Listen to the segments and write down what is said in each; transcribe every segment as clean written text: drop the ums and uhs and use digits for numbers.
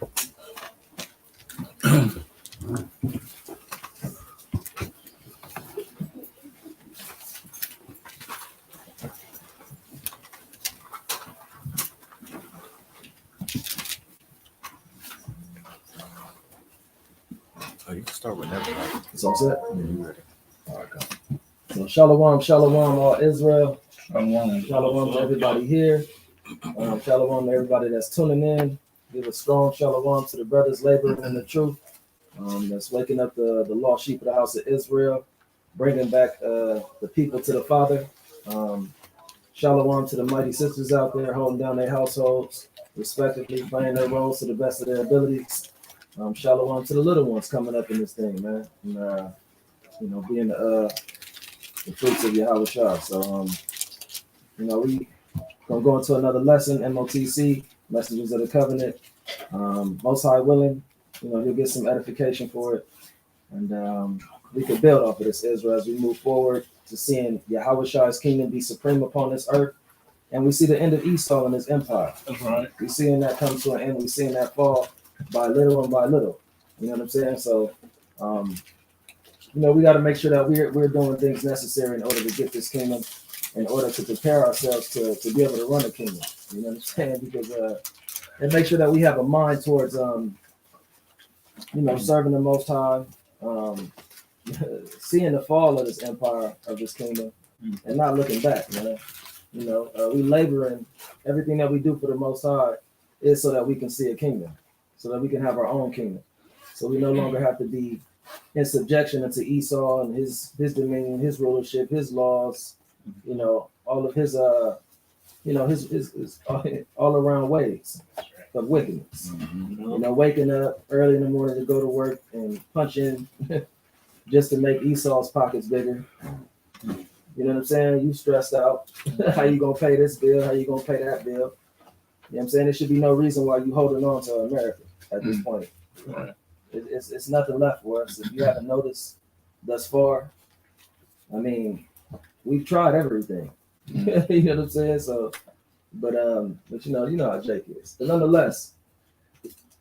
Oh, you can start with that. So I'm set. Yeah, you ready? All right, go. So shalom, shalom, all Israel. Shalom. Shalom to everybody here. Shalom to everybody that's tuning in. Give a strong shalom to the brothers laboring in the truth. That's waking up the lost sheep of the house of Israel, bringing back the people to the Father. Shalom to the mighty sisters out there holding down their households, respectively, playing their roles to the best of their abilities. Shalom to the little ones coming up in this thing, man. And, being the fruits of Yahweh Shah. So, we gonna go into another lesson, MOTC, Messengers of the Covenant. Most High willing, you'll get some edification for it. And we can build off of this, Israel, as we move forward to seeing Yahweh Shah's kingdom be supreme upon this earth. And we see the end of Esau and his empire. That's right. We're seeing that come to an end. We're seeing that fall by little and by little. You know what I'm saying? So, we got to make sure that we're doing things necessary in order to get this kingdom, in order to prepare ourselves to be able to run a kingdom. You know what I'm saying? Because and make sure that we have a mind towards serving the Most High, seeing the fall of this empire, of this kingdom, and not looking back, man. We labor in everything that we do for the Most High is so that we can see a kingdom, so that we can have our own kingdom. So we no longer have to be in subjection unto Esau and his dominion, his rulership, his laws, all of his his all around ways of wickedness. Waking up early in the morning to go to work and punch in just to make Esau's pockets bigger. You know what I'm saying? You stressed out. How you gonna pay this bill? How you gonna pay that bill? You know what I'm saying? There should be no reason why you holding on to America at this point. Right. It's nothing left for us. If you haven't noticed thus far, I mean, we've tried everything. You know what I'm saying? So, but you know how Jake is. But nonetheless,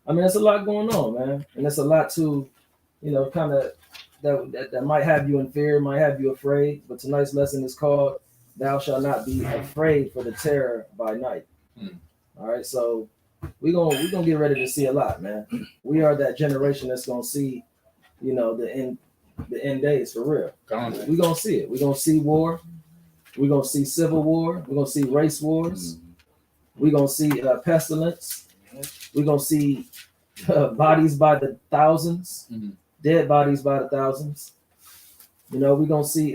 I mean, it's a lot going on, man, and it's a lot to, kind of that might have you in fear, might have you afraid. But tonight's lesson is called "Thou shalt not be afraid for the terror by night." All right, so we're gonna get ready to see a lot, man. We are that generation that's gonna see, the end days for real. We're gonna see it. We're gonna see war. We're gonna see civil war. We're gonna see race wars. We're gonna see pestilence. We're gonna see bodies by the thousands, dead bodies by the thousands. We're gonna see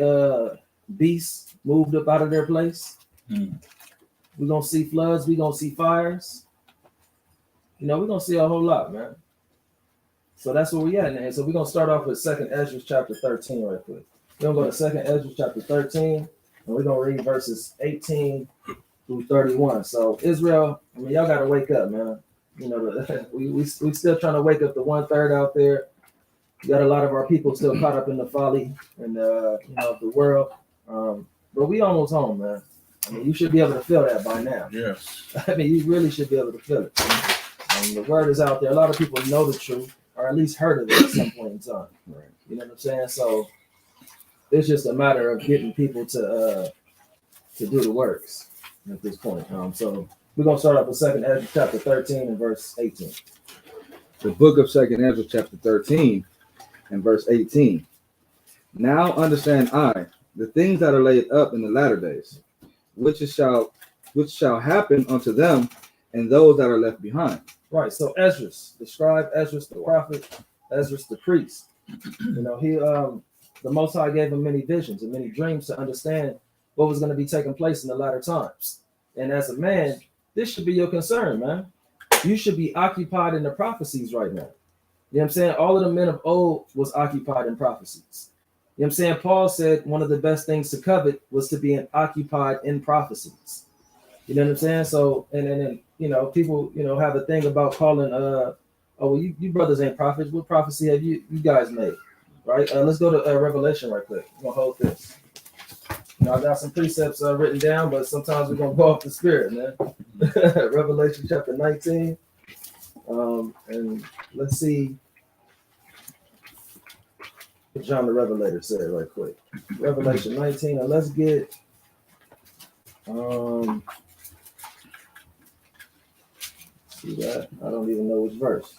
beasts moved up out of their place. We're gonna see floods. We're gonna see fires. We're gonna see a whole lot, man. So that's where we at, man. So we're gonna start off with 2nd Ezra chapter 13 right quick. We're gonna go to 2nd Ezra chapter 13, and we're gonna read verses 18 through 31. So Israel, I mean, y'all gotta wake up, man. We still trying to wake up the 1/3 out there. You got a lot of our people still caught up in the folly and of the world. But we almost home, man. I mean, you should be able to feel that by now. Yes. I mean, you really should be able to feel it. The word is out there. A lot of people know the truth, or at least heard of it at some point in time. Right. You know what I'm saying? So it's just a matter of getting people to do the works at this point. So we're gonna start off with 2nd Ezra chapter 13 and verse 18. The book of 2nd Ezra chapter 13 and verse 18. Now understand I the things that are laid up in the latter days, which shall happen unto them and those that are left behind. Right. So Ezra, the scribe, Ezra the prophet, Ezra the priest. He the Most High gave him many visions and many dreams to understand what was going to be taking place in the latter times. And as a man, this should be your concern, man. You should be occupied in the prophecies right now. You know what I'm saying? All of the men of old was occupied in prophecies. You know what I'm saying? Paul said one of the best things to covet was to be occupied in prophecies. You know what I'm saying? So, and then, people, have a thing about calling, you brothers ain't prophets. What prophecy have you guys made? Right? Let's go to Revelation right quick. I'm going to hold this. I got some precepts written down, but sometimes we're going to go off the spirit, man. Revelation chapter 19. And let's see what John the Revelator said right quick. Revelation 19, and let's get see that. I don't even know which verse.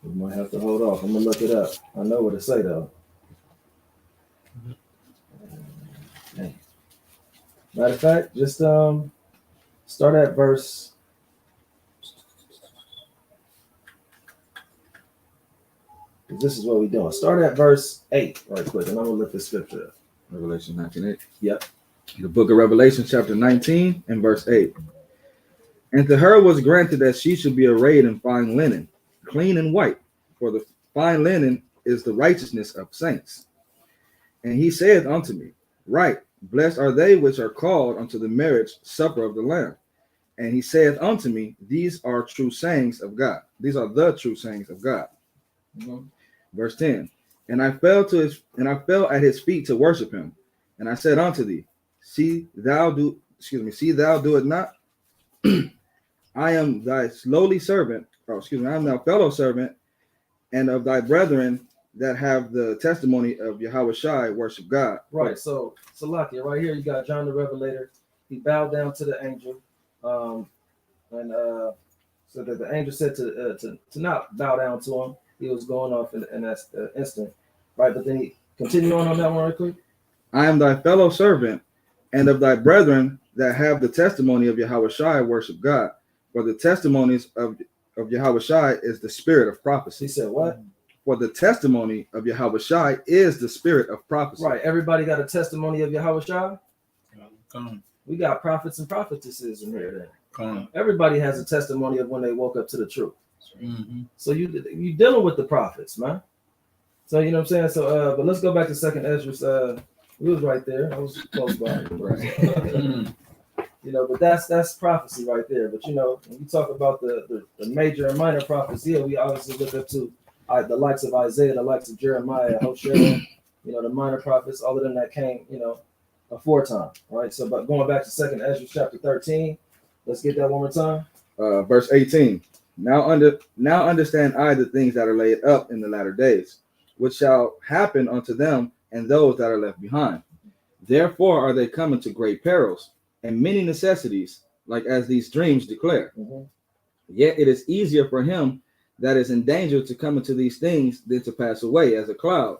We might have to hold off. I'm gonna look it up. I know what to say though. Dang. Matter of fact, just start at verse. This is what we're doing. Start at verse 8 right quick, and I'm gonna look the scripture up. Revelation 19:8. Yep. The book of Revelation, chapter 19 and verse 8. And to her was granted that she should be arrayed in fine linen, clean and white, for the fine linen is the righteousness of saints. And he saith unto me, Right, blessed are they which are called unto the marriage supper of the Lamb. And he saith unto me, These are true sayings of God. These are the true sayings of God. Mm-hmm. Verse 10. And I fell at his feet to worship him. And I said unto thee, see thou do it not. I am thy lowly servant, I am thy fellow servant, and of thy brethren that have the testimony of Yahushua worship God. Right. So Salakia, right here you got John the Revelator. He bowed down to the angel, and so that the angel said to not bow down to him. He was going off in that instant, right? But then he continued on that one right quick. I am thy fellow servant, and of thy brethren that have the testimony of Yahushua worship God. For the testimonies of Yahushua is the spirit of prophecy. He said what? For the testimony of Yahushua is the spirit of prophecy. Right. Everybody got a testimony of Yahushua? Come on. We got prophets and prophetesses in here then. Come on. Everybody has a testimony of when they woke up to the truth. Mm-hmm. So you dealing with the prophets, man. So you know what I'm saying? So but let's go back to second Ezra. We was right there. I was close by. Right. You know, but that's prophecy right there. But you know, when you talk about the major and minor prophets here, we obviously look up to the likes of Isaiah, the likes of Jeremiah, Hosea, you know, the minor prophets, all of them that came, you know, aforetime, right? So, but going back to second Ezra chapter 13, let's get that one more time. Verse 18. Now understand I the things that are laid up in the latter days, which shall happen unto them and those that are left behind. Therefore are they coming to great perils and many necessities, like as these dreams declare. Mm-hmm. Yet it is easier for him that is in danger to come into these things than to pass away as a cloud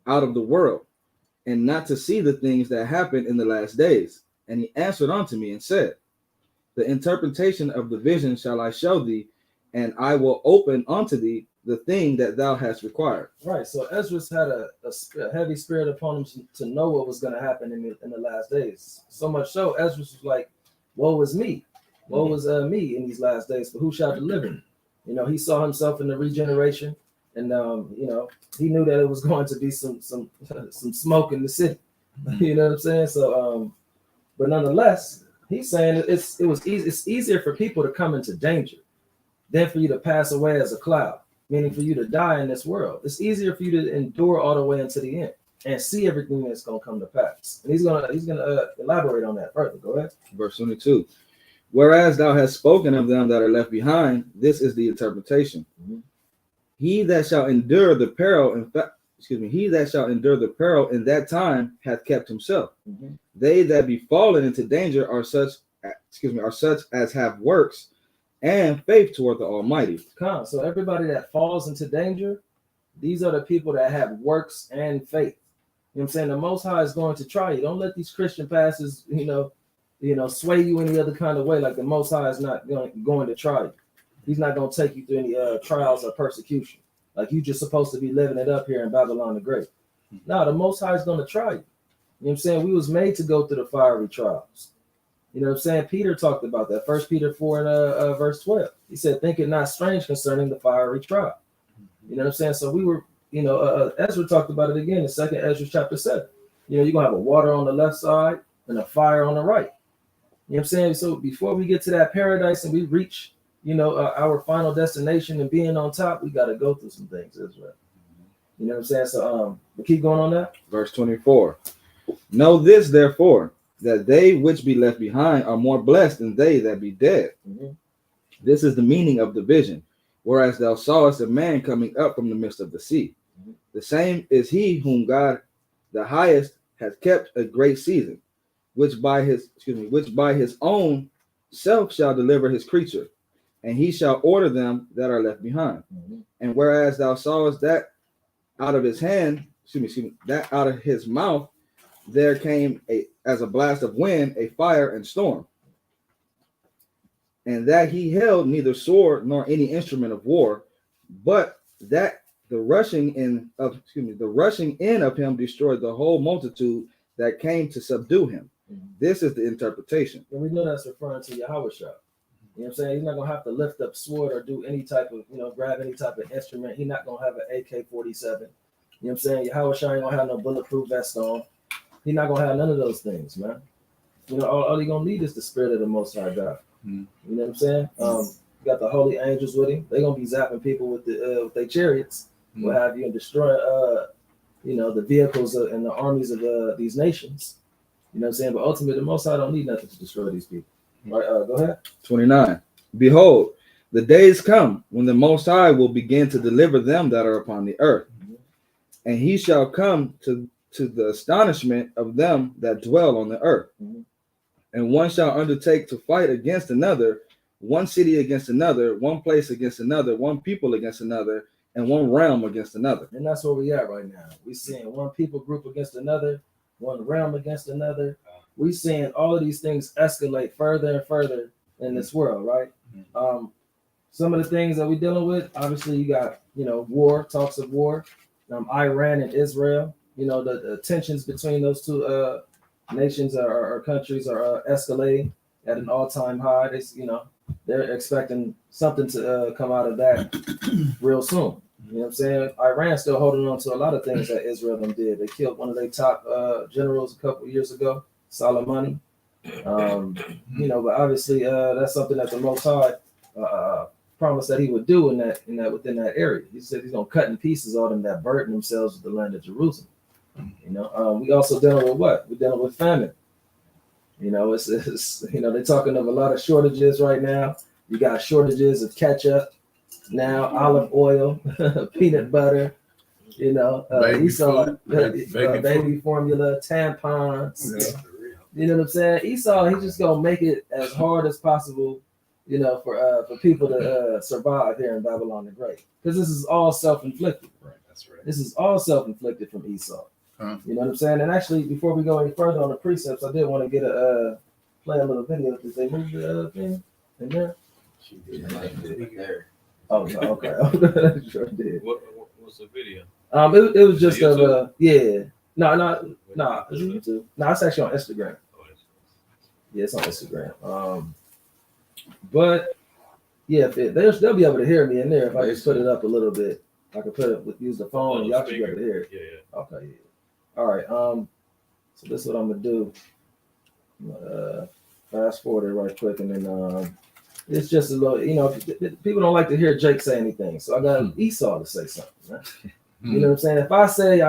out of the world, and not to see the things that happen in the last days. And he answered unto me and said, the interpretation of the vision shall I show thee, and I will open unto thee the thing that thou hast required. Right. So Ezra's had a heavy spirit upon him to know what was going to happen in the last days. So much so, Ezra was like, woe is me. Woe is me in these last days, for who shall deliver me? You know, he saw himself in the regeneration, and you know, he knew that it was going to be some smoke in the city. You know what I'm saying? So but nonetheless, he's saying it's easier for people to come into danger than for you to pass away as a cloud, meaning for you to die in this world. It's easier for you to endure all the way into the end and see everything that's going to come to pass. And he's gonna elaborate on that further. Go ahead. Verse 22. Whereas thou hast spoken of them that are left behind, this is the interpretation. Mm-hmm. He that shall endure the peril, he that shall endure the peril in that time hath kept himself. Mm-hmm. They that be fallen into danger are such as have works and faith toward the Almighty. So everybody that falls into danger, these are the people that have works and faith. You know what I'm saying? The Most High is going to try you. Don't let these Christian pastors, sway you any other kind of way. Like the Most High is not going to try you. He's not going to take you through any trials or persecution. Like you just supposed to be living it up here in Babylon the Great. No, the Most High is going to try you. You know what I'm saying? We was made to go through the fiery trials. You know what I'm saying? Peter talked about that. 1 Peter 4 and verse 12. He said, think it not strange concerning the fiery trial. You know what I'm saying? So we were, Ezra talked about it again in 2 Ezra chapter 7. You're going to have a water on the left side and a fire on the right. You know what I'm saying? So before we get to that paradise and we reach, our final destination and being on top, we got to go through some things as well. You know what I'm saying? So we keep going on that. Verse 24. Know this, therefore, that they which be left behind are more blessed than they that be dead. Mhm. This is the meaning of the vision. Whereas thou sawest a man coming up from the midst of the sea. Mhm. The same is he whom God the highest hath kept a great season, which by his own self shall deliver his creature, and he shall order them that are left behind. Mhm. And whereas thou sawest that out of his hand, that out of his mouth there came as a blast of wind, a fire and storm, and that he held neither sword nor any instrument of war, but that the rushing in of him destroyed the whole multitude that came to subdue him. Mhm. This is the interpretation. And we know that's referring to Yahweh Shah. You know what I'm saying? He's not gonna have to lift up sword or do any type of, grab any type of instrument. He's not gonna have an AK-47. You know what I'm saying? Yahweh Shah ain't gonna have no bulletproof vest on. He's not gonna have none of those things, man. All he gonna need is the spirit of the Most High God. Mm. You know what I'm saying? You got the holy angels with him. They're gonna be zapping people with their chariots, what have you, and destroying the vehicles and the armies of these nations. You know what I'm saying? But ultimately, the Most High don't need nothing to destroy these people. All right, go ahead. 29. Behold, the days come when the Most High will begin to deliver them that are upon the earth, and he shall come to the astonishment of them that dwell on the earth. Mhm. And one shall undertake to fight against another, one city against another, one place against another, one people against another, and one realm against another. And that's where we at right now. We seeing one people group against another, one realm against another. We seeing all of these things escalate further and further in this world, right? Some of the things that we're dealing with, obviously, you got war, talks of war, Iran and Israel. The tensions between those two nations or countries are escalating at an all-time high. They're expecting something to come out of that real soon. You know what I'm saying? Iran's still holding on to a lot of things that Israel them did. They killed one of their top generals a couple of years ago, Soleimani. But obviously that's something that the Most High promised that he would do within that area. He said he's gonna cut in pieces all them that burden themselves with the land of Jerusalem. We also dealing with what? We're dealing with famine. It's they're talking of a lot of shortages right now. You got shortages of ketchup now, olive oil, peanut butter. Baby Esau, food, baby formula, tampons. Yeah. You know what I'm saying? Esau, he's just gonna make it as hard as possible, for people to survive here in Babylon the Great, because this is all self-inflicted. Right, that's right. This is all self-inflicted from Esau. Huh. You know what I'm saying? And actually, before we go any further on the precepts, I did want to get play a little video. Did they move the thing in there? She did like it there. Oh, no, okay. Sure did. What's the video? It was just YouTube? yeah. No, is it YouTube? No, it's actually on Instagram. Yeah, it's on Instagram. But yeah, they'll be able to hear me in there if I just put it up a little bit. I could use the phone and y'all should be able to hear it. Yeah. Okay, yeah. All right. So this is what I'm gonna do. Fast forward it right quick, and then it's just a little. People don't like to hear Jake say anything, so I got Esau to say something. Right? You know what I'm saying? If I say,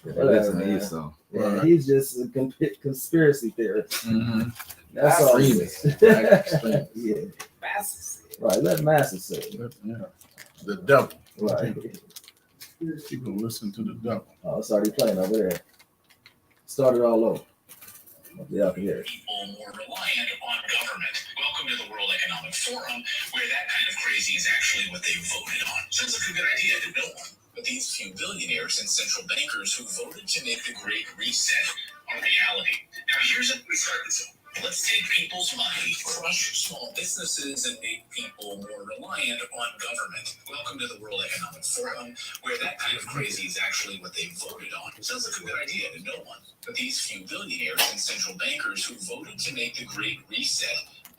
Listen to Esau. Yeah, he's just a conspiracy theorist. Mm-hmm. That's all. Extremist. Yeah. Right. Let masses say it. Yeah. The devil. Right. People listen to the devil. Oh, it's already playing over there. Start it all over. Yeah, I can hear it. People more reliant on government. Welcome to the World Economic Forum, where that kind of crazy is actually what they voted on. Sounds like a good idea to no one. But these few billionaires and central bankers who voted to make the Great Reset a reality. Now, here's how we start this off. Let's take people's money, crush small businesses, and make people more reliant on government. Welcome to the World Economic Forum, where that kind of crazy is actually what they voted on. Sounds like a good idea to no one. But these few billionaires and central bankers who voted to make the Great Reset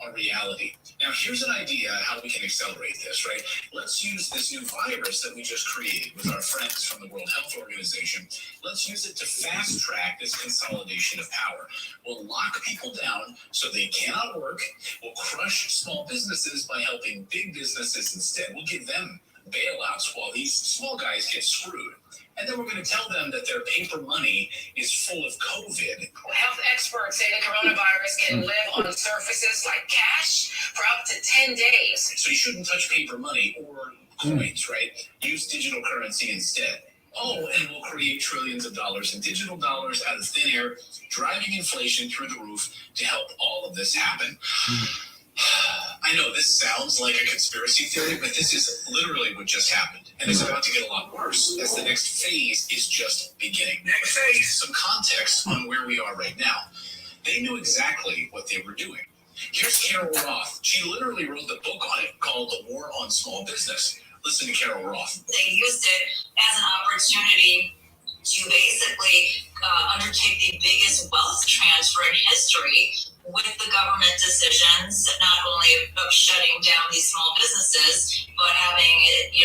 a reality. Now, here's an idea how we can accelerate this, right? Let's use this new virus that we just created with our friends from the World Health Organization. Let's use it to fast track this consolidation of power. We'll lock people down so they cannot work. We'll crush small businesses by helping big businesses instead. We'll give them bailouts while these small guys get screwed. And then we're going to tell them that their paper money is full of COVID. Health experts say the coronavirus can live on surfaces like cash for up to 10 days. So you shouldn't touch paper money or coins, right? Use digital currency instead. Oh, and we'll create trillions of dollars in digital dollars out of thin air, driving inflation through the roof to help all of this happen. I know this sounds like a conspiracy theory, but this is literally what just happened. And it's about to get a lot worse as the next phase is just beginning. Next phase. Some context on where we are right now. They knew exactly what they were doing. Here's Carol Roth. She literally wrote the book on it called The War on Small Business. Listen to Carol Roth. They used it as an opportunity to basically undertake the biggest wealth transfer in history with the government decisions, not only of shutting down these small businesses, but having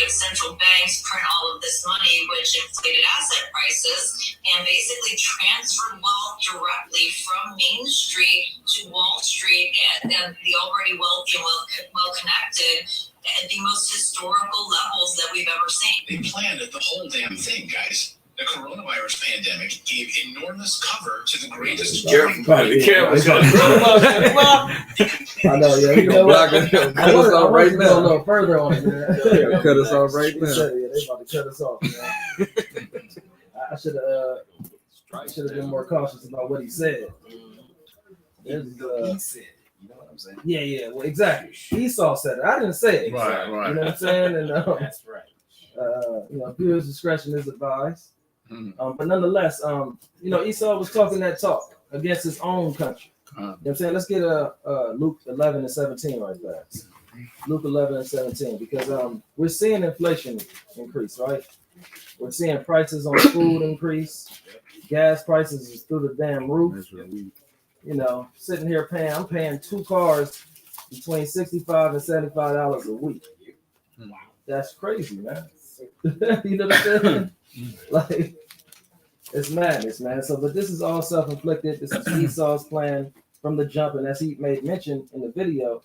central banks print all of this money, which inflated asset prices, and basically transferred wealth directly from Main Street to Wall Street and the already wealthy and well-connected at the most historical levels that we've ever seen. They planned the whole damn thing, guys. The coronavirus pandemic gave enormous cover to the greatest. Careful, buddy. Careful. I know, yeah. You know what? Cut us I off right go a now. little further on it, man. Cut us off right Yeah, now. they about to cut us off, man. I should have been more cautious about what he said. There's, He said, you know what I'm saying? yeah, well, exactly. Esau said it. I didn't say it. Right, You right. know what I'm saying? And That's right. viewers' discretion is advised. Mhm. But nonetheless, Esau was talking that talk against his own country. You know what I'm saying? Let's get Luke 11 and 17 right fast. Luke 11 and 17, because we're seeing inflation increase, right? We're seeing prices on food increase. Gas prices is through the damn roof. That's what we- Sitting here I'm paying two cars between $65 and $75 a week. That's crazy, man. You know what I'm saying? Like, it's madness, man. So, but this is all self-inflicted. This is Esau's plan from the jump, and as he made mention in the video,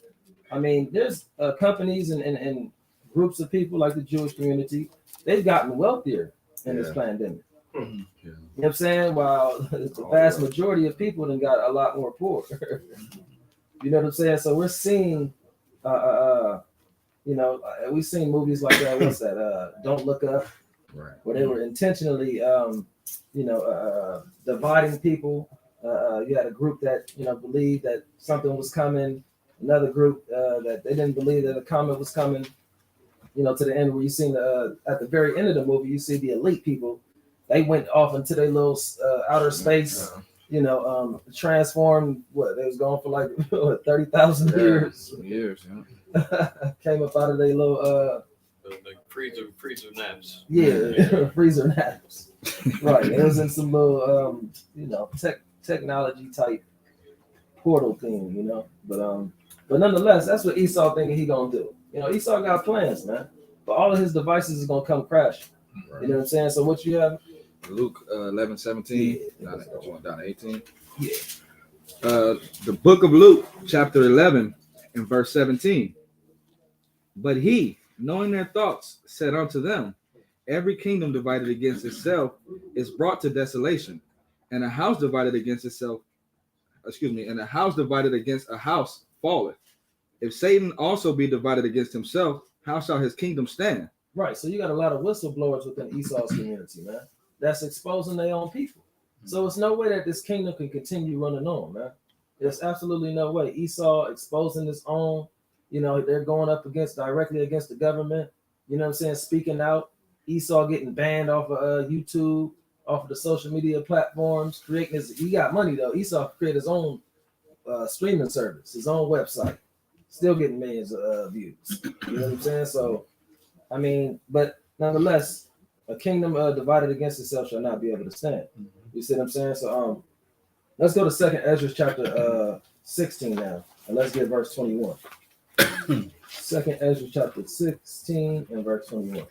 I mean, there's companies and groups of people like the Jewish community. They've gotten wealthier in this pandemic. Mhm. You know what I'm saying? While the vast majority of people then got a lot more poor. You know what I'm saying? So we're seeing, we've seen movies like what's that? Don't Look Up, Right. where they were intentionally, dividing people. You had a group that believed that something was coming. Another group that they didn't believe that a comet was coming. To the end where you see at the very end of the movie, you see the elite people. They went off into their little outer space. Transformed. What they was going for like 30,000 years. Years, yeah. Came up out of their little The freezer naps. freezer naps. Right. It was in some little technology type portal thing, But nonetheless, that's what Esau thinking he gonna do. Esau got plans, man. But all of his devices is gonna come crash. You know what I'm saying? So what you have? Luke 11, 17, down to 18. Yeah. The book of Luke, chapter 11, and verse 17. But he, knowing their thoughts, said unto them, every kingdom divided against itself is brought to desolation, and a house divided against itself, and a house divided against a house falleth. If Satan also be divided against himself, how shall his kingdom stand? Right. So you got a lot of whistleblowers within Esau's community, man. That's exposing their own people. So it's no way that this kingdom can continue running on, man. There's absolutely no way. Esau exposing his own, they're going up directly against the government, speaking out. Esau getting banned off of YouTube, off of the social media platforms, creating he got money though. Esau created his own streaming service, his own website, still getting millions of views. You know what I'm saying? So, I mean, but nonetheless, a kingdom divided against itself shall not be able to stand. You see what I'm saying? So, let's go to 2nd Ezra chapter 16 now, and let's get verse 21. 2nd Ezra chapter 16 and verse 21.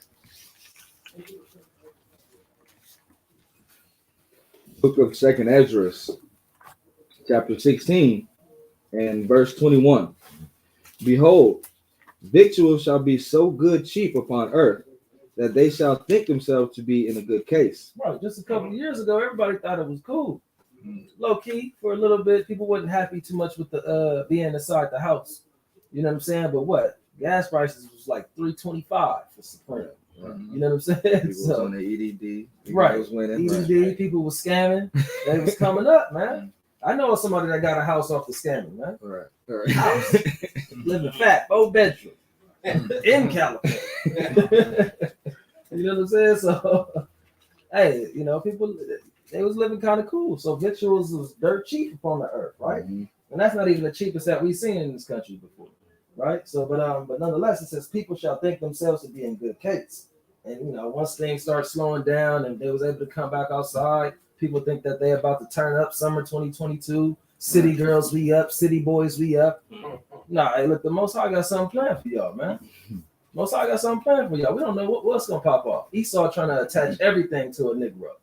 Book of 2nd Ezra, chapter 16, and verse 21. Behold, victuals shall be so good cheap upon earth that they shall think themselves to be in a good case. Right, just a couple of years ago, everybody thought it was cool. Mm. Low key, for a little bit, people wasn't happy too much with the being inside the house. You know what I'm saying? But what? Gas prices was like $3.25 for Supreme. You know what I'm saying? People was So on the EDD. People right, was winning. EDD, people was scamming. They was coming up, man. I know somebody that got a house off the scamming, man. Right. Right. House. Living fat, 4 bedroom in California. You know what I'm saying? So, hey, you know, people, they was living kind of cool. So victuals was dirt cheap upon the earth, right? Mhm. And that's not even the cheapest that we've seen in this country before, right? So, but nonetheless, it says people shall think themselves to be in good case. And you know, once things start slowing down and they was able to come back outside, people think that they about to turn up summer 2022. City girls we up, city boys we up. Nah, hey, look, the Most High got something planned for y'all, man. Most High got something planned for y'all. We don't know what's gonna pop off. Esau trying to attach everything to a Negro,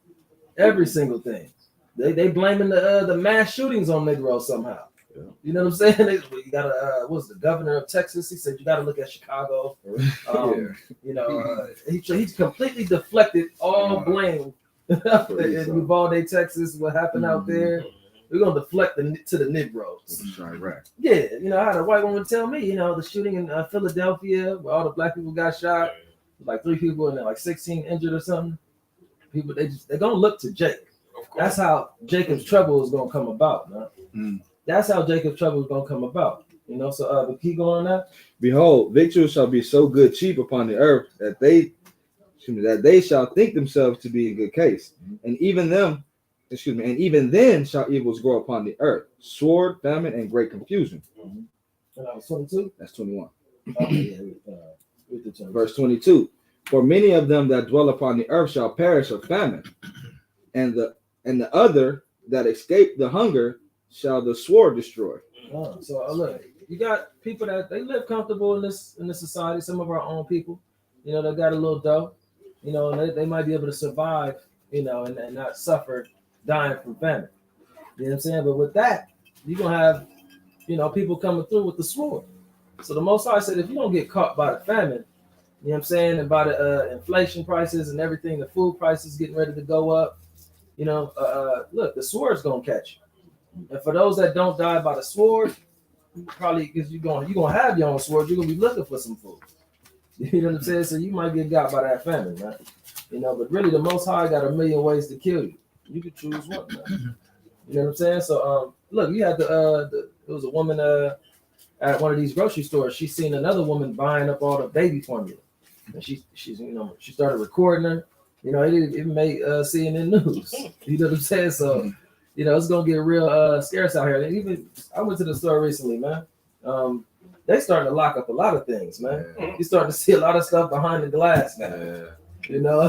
every single thing. They blaming the mass shootings on Negroes somehow. Yeah. You know what I'm saying? You gotta what's the governor of Texas? He said you gotta look at Chicago. You know, he completely deflected all blame in Uvalde, Texas. What happened out there? We're gonna deflect to the Negroes. Right. Yeah, you know, I had a white woman tell me, you know, the shooting in Philadelphia where all the black people got shot, like 3 people and like 16 injured or something. People, they're gonna look to Jake. Of course. That's how Jacob's trouble is gonna come about, man. Mm. That's how Jacob's trouble is gonna come about. You know, so but keep going on that. Behold, victuals shall be so good cheap upon the earth that they shall think themselves to be in good case, and even then shall evils grow upon the earth, sword, famine, and great confusion. And I was 22. That's 21. Okay, with the 22. Verse 22. For many of them that dwell upon the earth shall perish of famine, and the other that escape the hunger shall the sword destroy. So look, you got people that they live comfortable in this society. Some of our own people, you know, they got a little dough, you know, and they might be able to survive, you know, and not suffer dying from famine. You know what I'm saying? But with that, you're gonna have, you know, people coming through with the sword. So the Most High said, if you don't get caught by the famine, you know what I'm saying, and by the inflation prices and everything, the food prices getting ready to go up, you know, look, the sword's gonna catch you. And for those that don't die by the sword, probably because you're gonna have your own sword, you're gonna be looking for some food. You know what I'm saying? So you might get got by that famine, man. You know, but really the Most High got a million ways to kill you. You could choose one, man. You know what I'm saying? So look, you had there was a woman at one of these grocery stores. She seen another woman buying up all the baby formula. And she's you know, she started recording her. You know, it made CNN news. You know what I'm saying? So, you know, it's gonna get real scarce out here. And even I went to the store recently, man. They starting to lock up a lot of things, man. You starting to see a lot of stuff behind the glass now. You know,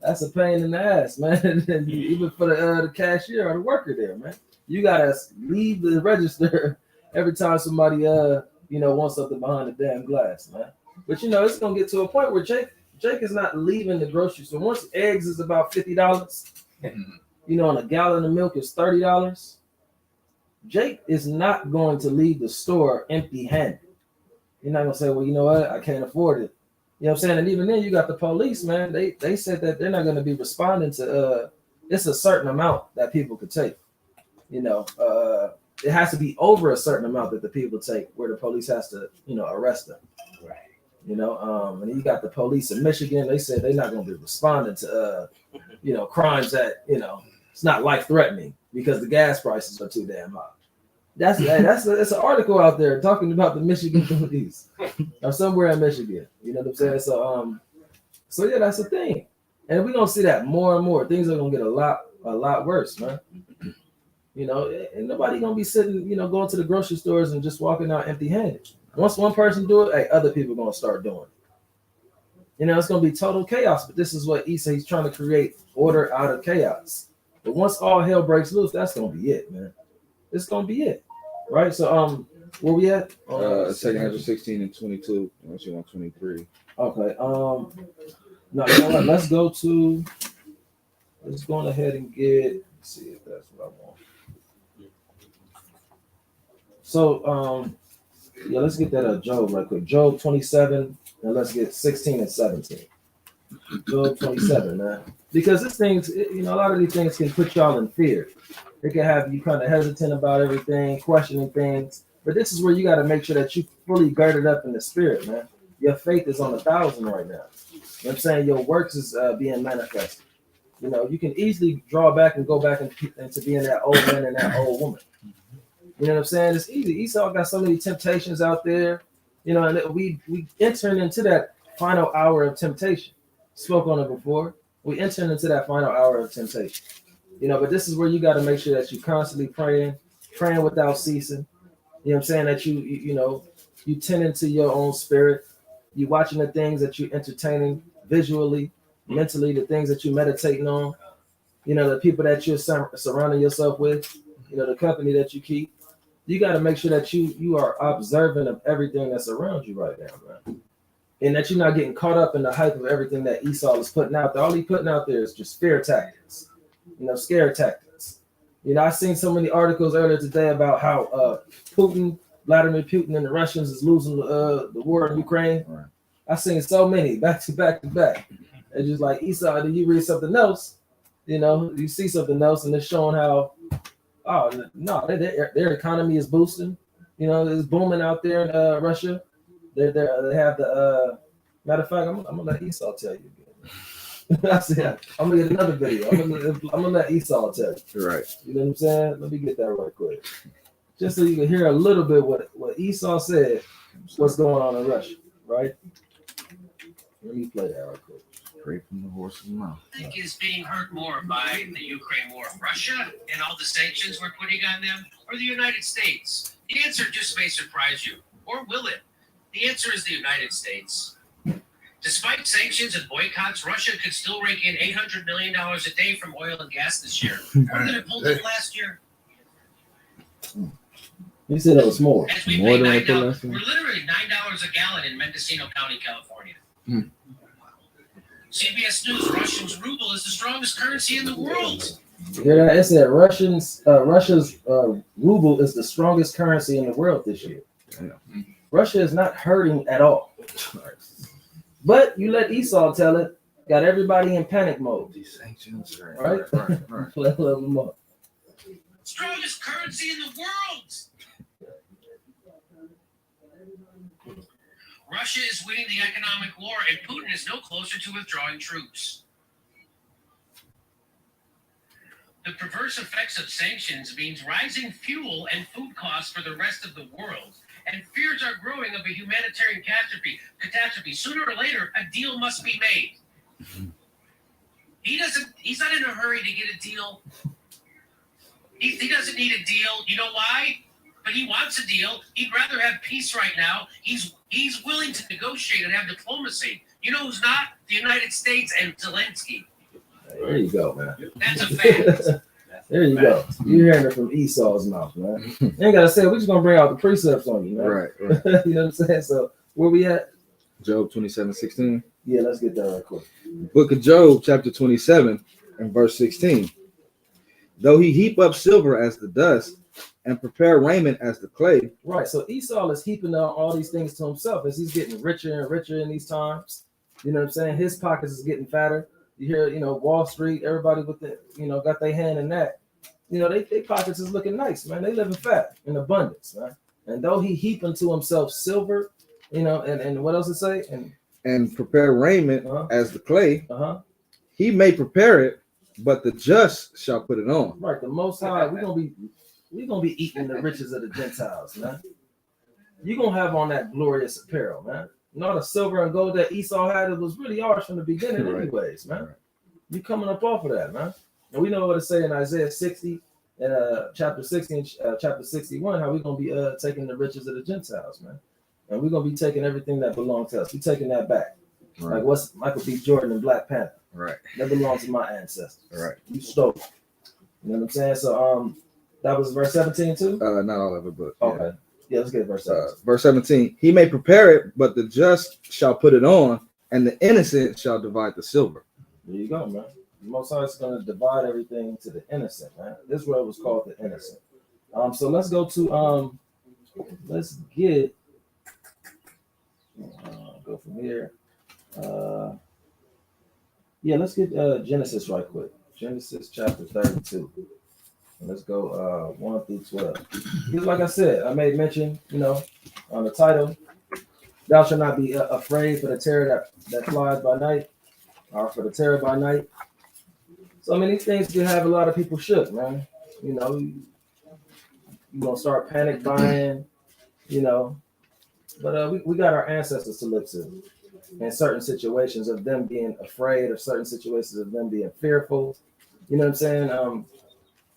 that's a pain in the ass, man. Even for the cashier or the worker there, man. You gotta leave the register every time somebody you know, wants something behind the damn glass, man. But you know, it's gonna get to a point where Jake is not leaving the grocery store. Once eggs is about $50, you know, and a gallon of milk is $30. Jake is not going to leave the store empty-handed. You're not gonna say, well, you know what, I can't afford it. You know what I'm saying? And even then, you got the police, man. They said that they're not gonna be responding to it's a certain amount that people could take. You know, it has to be over a certain amount that the people take where the police has to, you know, arrest them. Right. You know, and you got the police in Michigan. They said they're not going to be responding to, you know, crimes that, you know, it's not life threatening because the gas prices are too damn high. That's an article out there talking about the Michigan police or somewhere in Michigan. You know what I'm saying? So yeah, that's the thing, and we're gonna see that more and more. Things are gonna get a lot worse, man. You know, ain't nobody gonna be sitting, you know, going to the grocery stores and just walking out empty-handed. Once one person do it, hey, other people are gonna start doing it. You know, it's gonna be total chaos. But this is what he's trying to create order out of chaos. But once all hell breaks loose, that's gonna be it, man. It's gonna be it, right? So, where we at? 2 16 and 22. Unless you want 23. Okay. No, you know what? Let's go ahead and get. Let's see if that's what I want. So, Yeah, let's get that Job right quick. Job 27, and let's get 16 and 17. Job 27, man. Because this thing's, a lot of these things can put y'all in fear. It can have you kind of hesitant about everything, questioning things. But this is where you got to make sure that you fully girded up in the spirit, man. Your faith is on 1,000 right now. You know what I'm saying? Your works is being manifested. You can easily draw back and go back into being that old man and that old woman. You know what I'm saying? It's easy. Esau got so many temptations out there, and we entering into that final hour of temptation. Spoke on it before. We entering into that final hour of temptation. But this is where you got to make sure that you constantly praying without ceasing. You know what I'm saying? That you tend into your own spirit. You watching the things that you entertaining visually, mentally, the things that you meditating on. The people that you're surrounding yourself with. The company that you keep. You got to make sure that you are observant of everything that's around you right now, man. And that you're not getting caught up in the hype of everything that Esau is putting out there. All he's putting out there is just fear tactics, scare tactics. I seen so many articles earlier today about how Vladimir Putin and the Russians is losing the war in Ukraine. Right. I seen so many back to back to back. It's just like, Esau, do you read something else? You see something else, and it's showing how, oh no, their economy is boosting. It's booming out there in Russia. They have the matter of fact, I'm gonna let Esau tell you again. I said I'm gonna get another video. I'm gonna let Esau tell you. Right. You know what I'm saying? Let me get that right quick, just so you can hear a little bit what Esau said. What's going on in Russia? Right. Let me play that right quick. Straight from the horse's mouth. I think is being hurt more by the Ukraine war, Russia and all the sanctions we're putting on them, or the United States? The answer just may surprise you, or will it? The answer is the United States. Despite sanctions and boycotts, Russia could still rake in $800 million a day from oil and gas this year, more than it pulled in last year. You said it was more. As we More pay than I $9, thought last year? we're literally $9 a gallon in Mendocino County, California. CBS News: Russia's ruble is the strongest currency in the world. You hear that? It said Russia's ruble is the strongest currency in the world this year. Yeah. Russia is not hurting at all. But you let Esau tell it, got everybody in panic mode. These sanctions, Right? right. Let them up. Strongest currency in the world. Russia is winning the economic war, and Putin is no closer to withdrawing troops. The perverse effects of sanctions means rising fuel and food costs for the rest of the world, and fears are growing of a humanitarian catastrophe. Sooner or later, a deal must be made. He's not in a hurry to get a deal. He doesn't need a deal. You know why? But he wants a deal. He'd rather have peace right now. He's willing to negotiate and have diplomacy. You know who's not? The United States and Zelensky. There you go, man. That's a fact. There you go. You're hearing it from Esau's mouth, man. You ain't gotta say it. We're just gonna bring out the precepts on you, man. Right. You know what I'm saying? So where we at? Job 27:16. Yeah, let's get that right quick. Book of Job, chapter 27, and verse 16. Though he heap up silver as the dust, and prepare raiment as the clay. Right. So Esau is heaping up all these things to himself as he's getting richer and richer in these times. You know what I'm saying? His pockets is getting fatter. You hear, Wall Street, everybody with the, got their hand in that. They pockets is looking nice, man. They living fat in abundance, man. And though he heaping to himself silver, and what else it say? And prepare raiment as the clay. He may prepare it, but the just shall put it on. Right. The Most High, we're gonna be eating the riches of the Gentiles, man. You're gonna have on that glorious apparel, man. All the silver and gold that Esau had, it was really ours from the beginning, anyways, man. You coming up off of that, man. And we know what it say in Isaiah 60 and chapter 60 and chapter 61, how we're gonna be taking the riches of the Gentiles, man. And we're gonna be taking everything that belongs to us. We're taking that back. Right. Like what's Michael B. Jordan and Black Panther. Right. That belongs to my ancestors. Right. You stole it. You know what I'm saying? So that was verse 17 too? Not all of it, but okay. Yeah, let's get verse 17. Verse 17. He may prepare it, but the just shall put it on, and the innocent shall divide the silver. There you go, man. The Most High is going to divide everything to the innocent, man. This is what it was called, the innocent. So let's go to let's get go from here. Yeah, let's get Genesis right quick. Genesis chapter 32. And let's go 1 through 12. Because like I said, I made mention, on the title, thou shalt not be afraid for the terror that flies by night, or for the terror by night. So, I mean, these things can have a lot of people shook, man. You're going to start panic buying, But we got our ancestors to look to in certain situations of them being afraid, or certain situations of them being fearful. You know what I'm saying?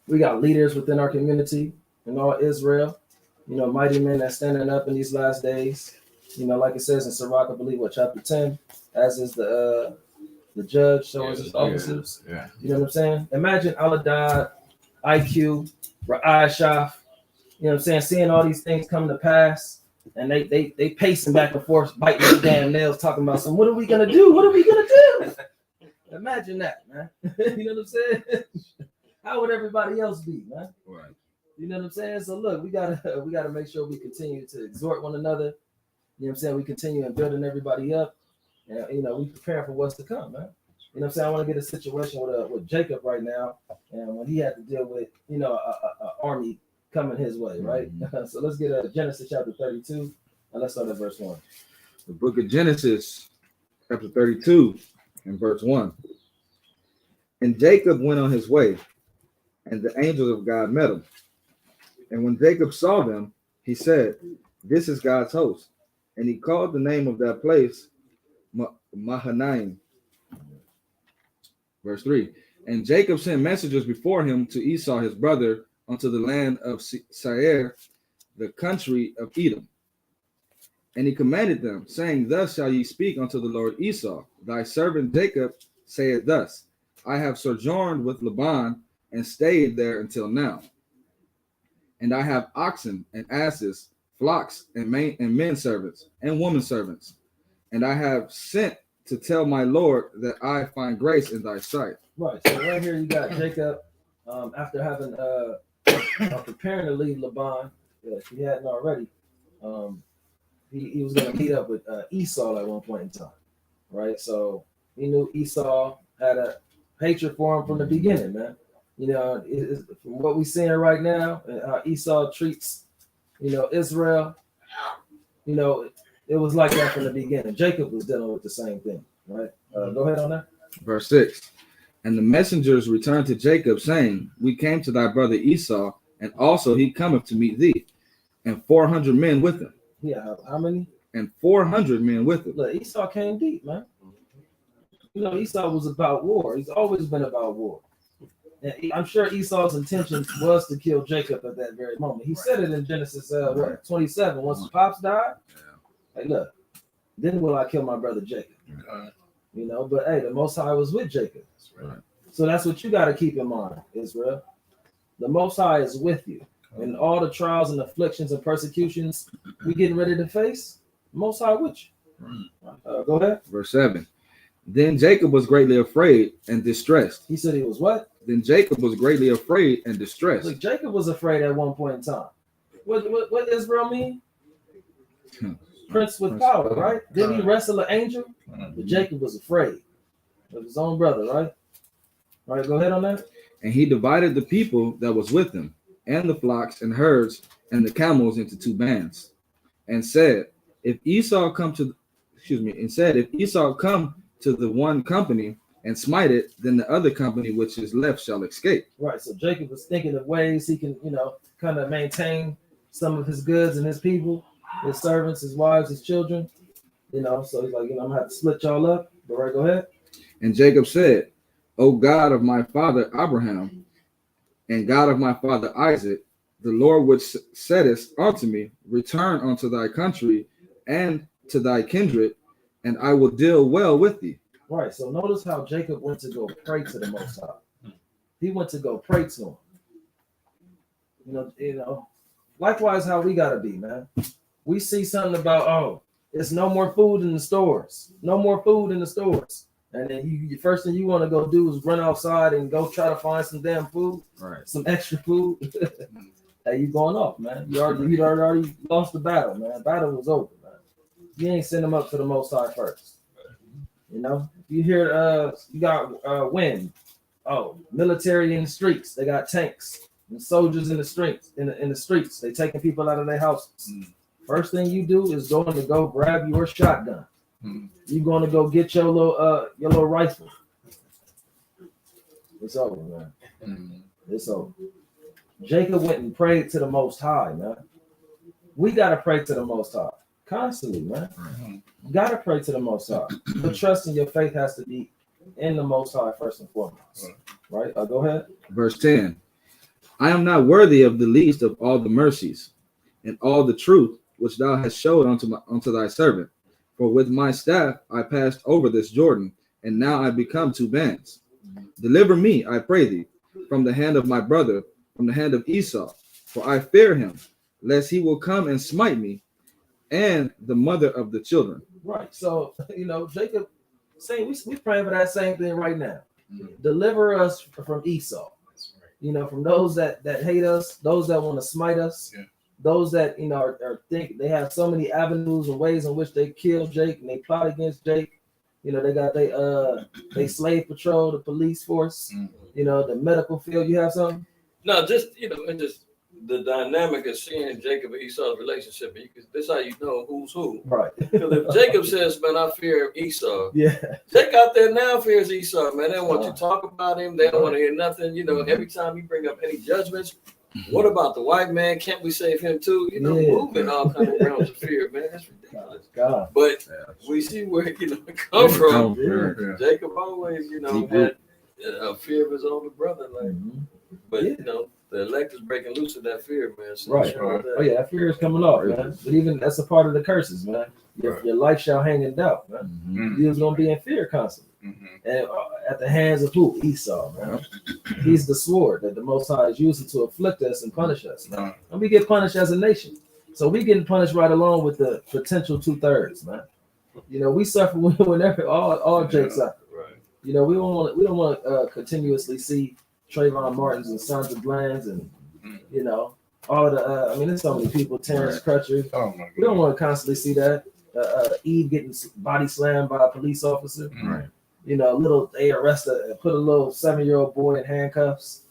We got leaders within our community in all Israel, mighty men that's standing up in these last days. Like it says in Sirach, I believe, chapter 10, as is the judge, so is his officers. Yeah. You know what I'm saying? Imagine Aladad, IQ, Ra'ashaf, seeing all these things come to pass, and they pacing back and forth, biting their damn nails, talking about what are we gonna do? What are we gonna do? Imagine that, man. You know what I'm saying? How would everybody else be, man? Right. You know what I'm saying? So look, we gotta make sure we continue to exhort one another. You know what I'm saying? We continue in building everybody up, and we prepare for what's to come, man. You know what I'm saying? I want to get a situation with Jacob right now, and when he had to deal with a army coming his way, right? Mm-hmm. So let's get Genesis chapter 32, and let's start at verse 1. The book of Genesis, chapter 32, and verse 1. And Jacob went on his way, and the angels of God met him. And when Jacob saw them, he said, "This is God's host." And he called the name of that place Mahanaim. Verse 3. And Jacob sent messengers before him to Esau his brother unto the land of Seir, the country of Edom. And he commanded them, saying, Thus shall ye speak unto the Lord Esau, thy servant Jacob saith thus, I have sojourned with Laban, and stayed there until now. And I have oxen and asses, flocks and men servants and women servants. And I have sent to tell my Lord that I find grace in thy sight. Right. So right here you got Jacob, after having preparing to leave Laban, if he hadn't already. He was going to meet up with Esau at one point in time, right? So he knew Esau had a hatred for him from the beginning, man. From what we're seeing right now, and how Esau treats, Israel, it was like that from the beginning. Jacob was dealing with the same thing, right? Go ahead on that. Verse 6. And the messengers returned to Jacob, saying, We came to thy brother Esau, and also he cometh to meet thee, and 400 men with him. Yeah, how many? And 400 men with him. Look, Esau came deep, man. Esau was about war. He's always been about war. And I'm sure Esau's intention was to kill Jacob at that very moment. He said it in Genesis 27. Once his pops died, hey, look, then will I kill my brother Jacob? But hey, the Most High was with Jacob. Right. So that's what you got to keep in mind, Israel. The Most High is with you. And all the trials and afflictions and persecutions we getting ready to face, Most High with you. Go ahead. Verse 7. Then Jacob was greatly afraid and distressed. He said he was what? Then Jacob was greatly afraid and distressed. Look, Jacob was afraid at one point in time. What Israel mean? Prince with power, right? Didn't he wrestle an angel? But Jacob was afraid of his own brother, right? All right, go ahead on that. And he divided the people that was with him, and the flocks and herds and the camels into two bands, and said, If Esau come to the one company and smite it, then the other company which is left shall escape. Right. So Jacob was thinking of ways he can, kind of maintain some of his goods and his people, his servants, his wives, his children. So he's like, I'm gonna have to split y'all up. But right, go ahead. And Jacob said, O God of my father Abraham, and God of my father Isaac, the Lord which saidest unto me, return unto thy country and to thy kindred, and I will deal well with thee. Right. So notice how Jacob went to go pray to the Most High. He went to go pray to him. Likewise, how we gotta be, man. We see something about, it's no more food in the stores. No more food in the stores. And then the first thing you want to go do is run outside and go try to find some damn food, right? Some extra food. Hey, you going off, man. You already lost the battle, man. Battle was over, man. you ain't send them up to the Most High first. You know, you hear you got wind. Oh, military in the streets. They got tanks and soldiers in the streets. In the streets, they taking people out of their houses. First thing you do is going to go grab your shotgun. You're going to go get your little rifle. It's over, man. It's over. Jacob went and prayed to the Most High, man. We got to pray to the Most High constantly, man. You got to pray to the Most High. But trust in your faith has to be in the Most High first and foremost. Right? Go ahead. Verse 10. I am not worthy of the least of all the mercies and all the truth which thou hast showed unto thy servant. For with my staff I passed over this Jordan, and now I become two bands. Deliver me, I pray thee, from the hand of my brother, from the hand of Esau, for I fear him, lest he will come and smite me, and the mother of the children. Right. So, Jacob saying we praying for that same thing right now. Deliver us from Esau. From those that hate us, those that want to smite us, those that are think they have so many avenues and ways in which they kill Jake and they plot against Jake. They got they slave patrol, the police force, the medical field. You have something? No, just and just the dynamic of seeing Jacob and Esau's relationship. This is how you know who's who. Right. Because if Jacob says, "Man, I fear Esau," yeah, Jake out there now fears Esau. Man, they don't want you to talk about him. They don't want to hear nothing. Every time you bring up any judgments, what about the white man? Can't we save him too? Moving all kind of realms of fear, man. That's ridiculous. God. But we see where it come from. Yeah. Jacob always, had a fear of his older brother, like. But the elect is breaking loose of that fear, man. So right. Oh yeah, that fear is coming off, man. But even that's a part of the curses, man. Your life shall hang in doubt, man. He was gonna be in fear constantly, and at the hands of who? Esau, man. He's the sword that the Most High is using to afflict us and punish us, man. And we get punished as a nation, so we getting punished right along with the potential 2/3, man. We suffer whenever all Jake suffer. Right. We don't want to continuously see Trayvon Martins and Sandra Bland's and all of the there's so many people, Terrence Crutcher. Oh my God. We don't want to constantly see that. Eve getting body slammed by a police officer. Right. They arrest put a little 7-year-old boy in handcuffs.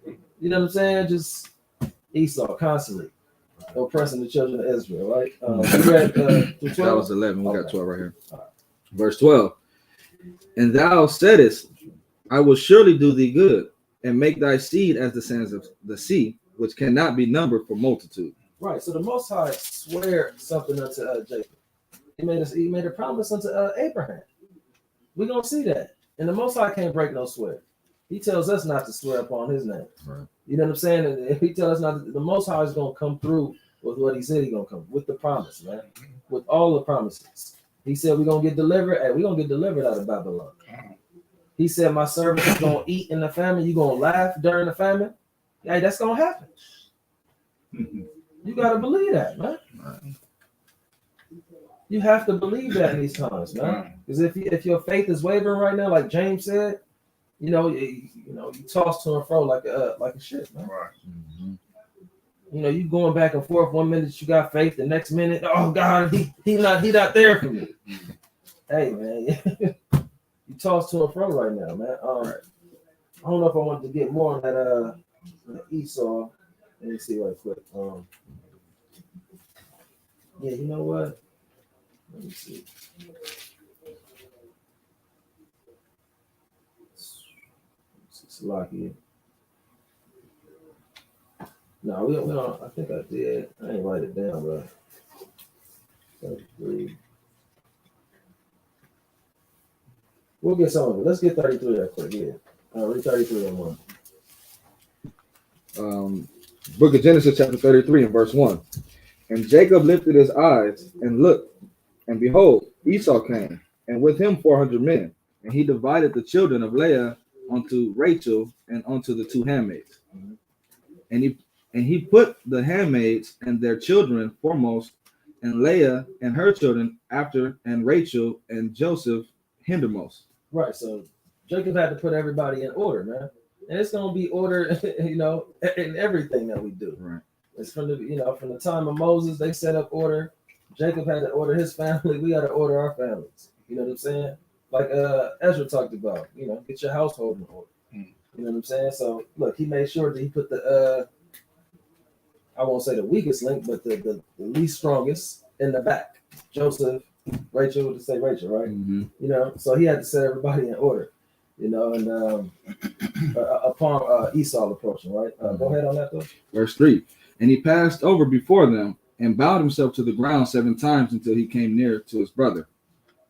You know what I'm saying? Just Esau constantly oppressing the children of Israel, right? That was 11. We got 12 right here. Verse 12. And thou saidest, I will surely do thee good, and make thy seed as the sands of the sea, which cannot be numbered for multitude. Right. So the Most High swear something unto Jacob. He made a promise unto Abraham. We're gonna see that. And the Most High can't break no swear. He tells us not to swear upon his name. Right. You know what I'm saying? And if he tells us not to, the Most High is gonna come through with what he said he's gonna come with the promise, man. With all the promises. He said we're gonna get delivered, and we're gonna get delivered out of Babylon. He said, my servant is going to eat in the famine. You're going to laugh during the famine. Hey, that's going to happen. You got to believe that, man. You have to believe that in these times, man. Because if your faith is wavering right now, like James said, you toss to and fro like a ship, man. Right. You going back and forth. 1 minute you got faith, the next minute, oh God, he not there for me. Hey, man. You toss to and fro right now, man. I don't know if I wanted to get more on that Esau. Let me see right quick. Yeah, you know what? Let me see. It's lucky. No, we don't. I think I did. I ain't write it down, but 33. We'll get some of it. Let's get 33 real quick. Yeah. Read 33 and 1. Book of Genesis, chapter 33, and verse 1. And Jacob lifted his eyes and looked, and behold, Esau came, and with him 400 men. And he divided the children of Leah unto Rachel and unto the 2 handmaids. And he put the handmaids and their children foremost, and Leah and her children after, and Rachel and Joseph hindermost. Right. So Jacob had to put everybody in order, man. And it's gonna be order, in everything that we do. Right. It's from the time of Moses, they set up order. Jacob had to order his family, we got to order our families. You know what I'm saying? Like Ezra talked about, you know, get your household in order. Mm. You know what I'm saying? So look, he made sure that he put the I won't say the weakest link, but the least strongest in the back. Joseph, Rachel, to say Rachel, right? Mm-hmm. You know, so he had to set everybody in order. You know, and upon Esau approaching, right? Go ahead on that though. Verse 3. And he passed over before them and bowed himself to the ground 7 times until he came near to his brother.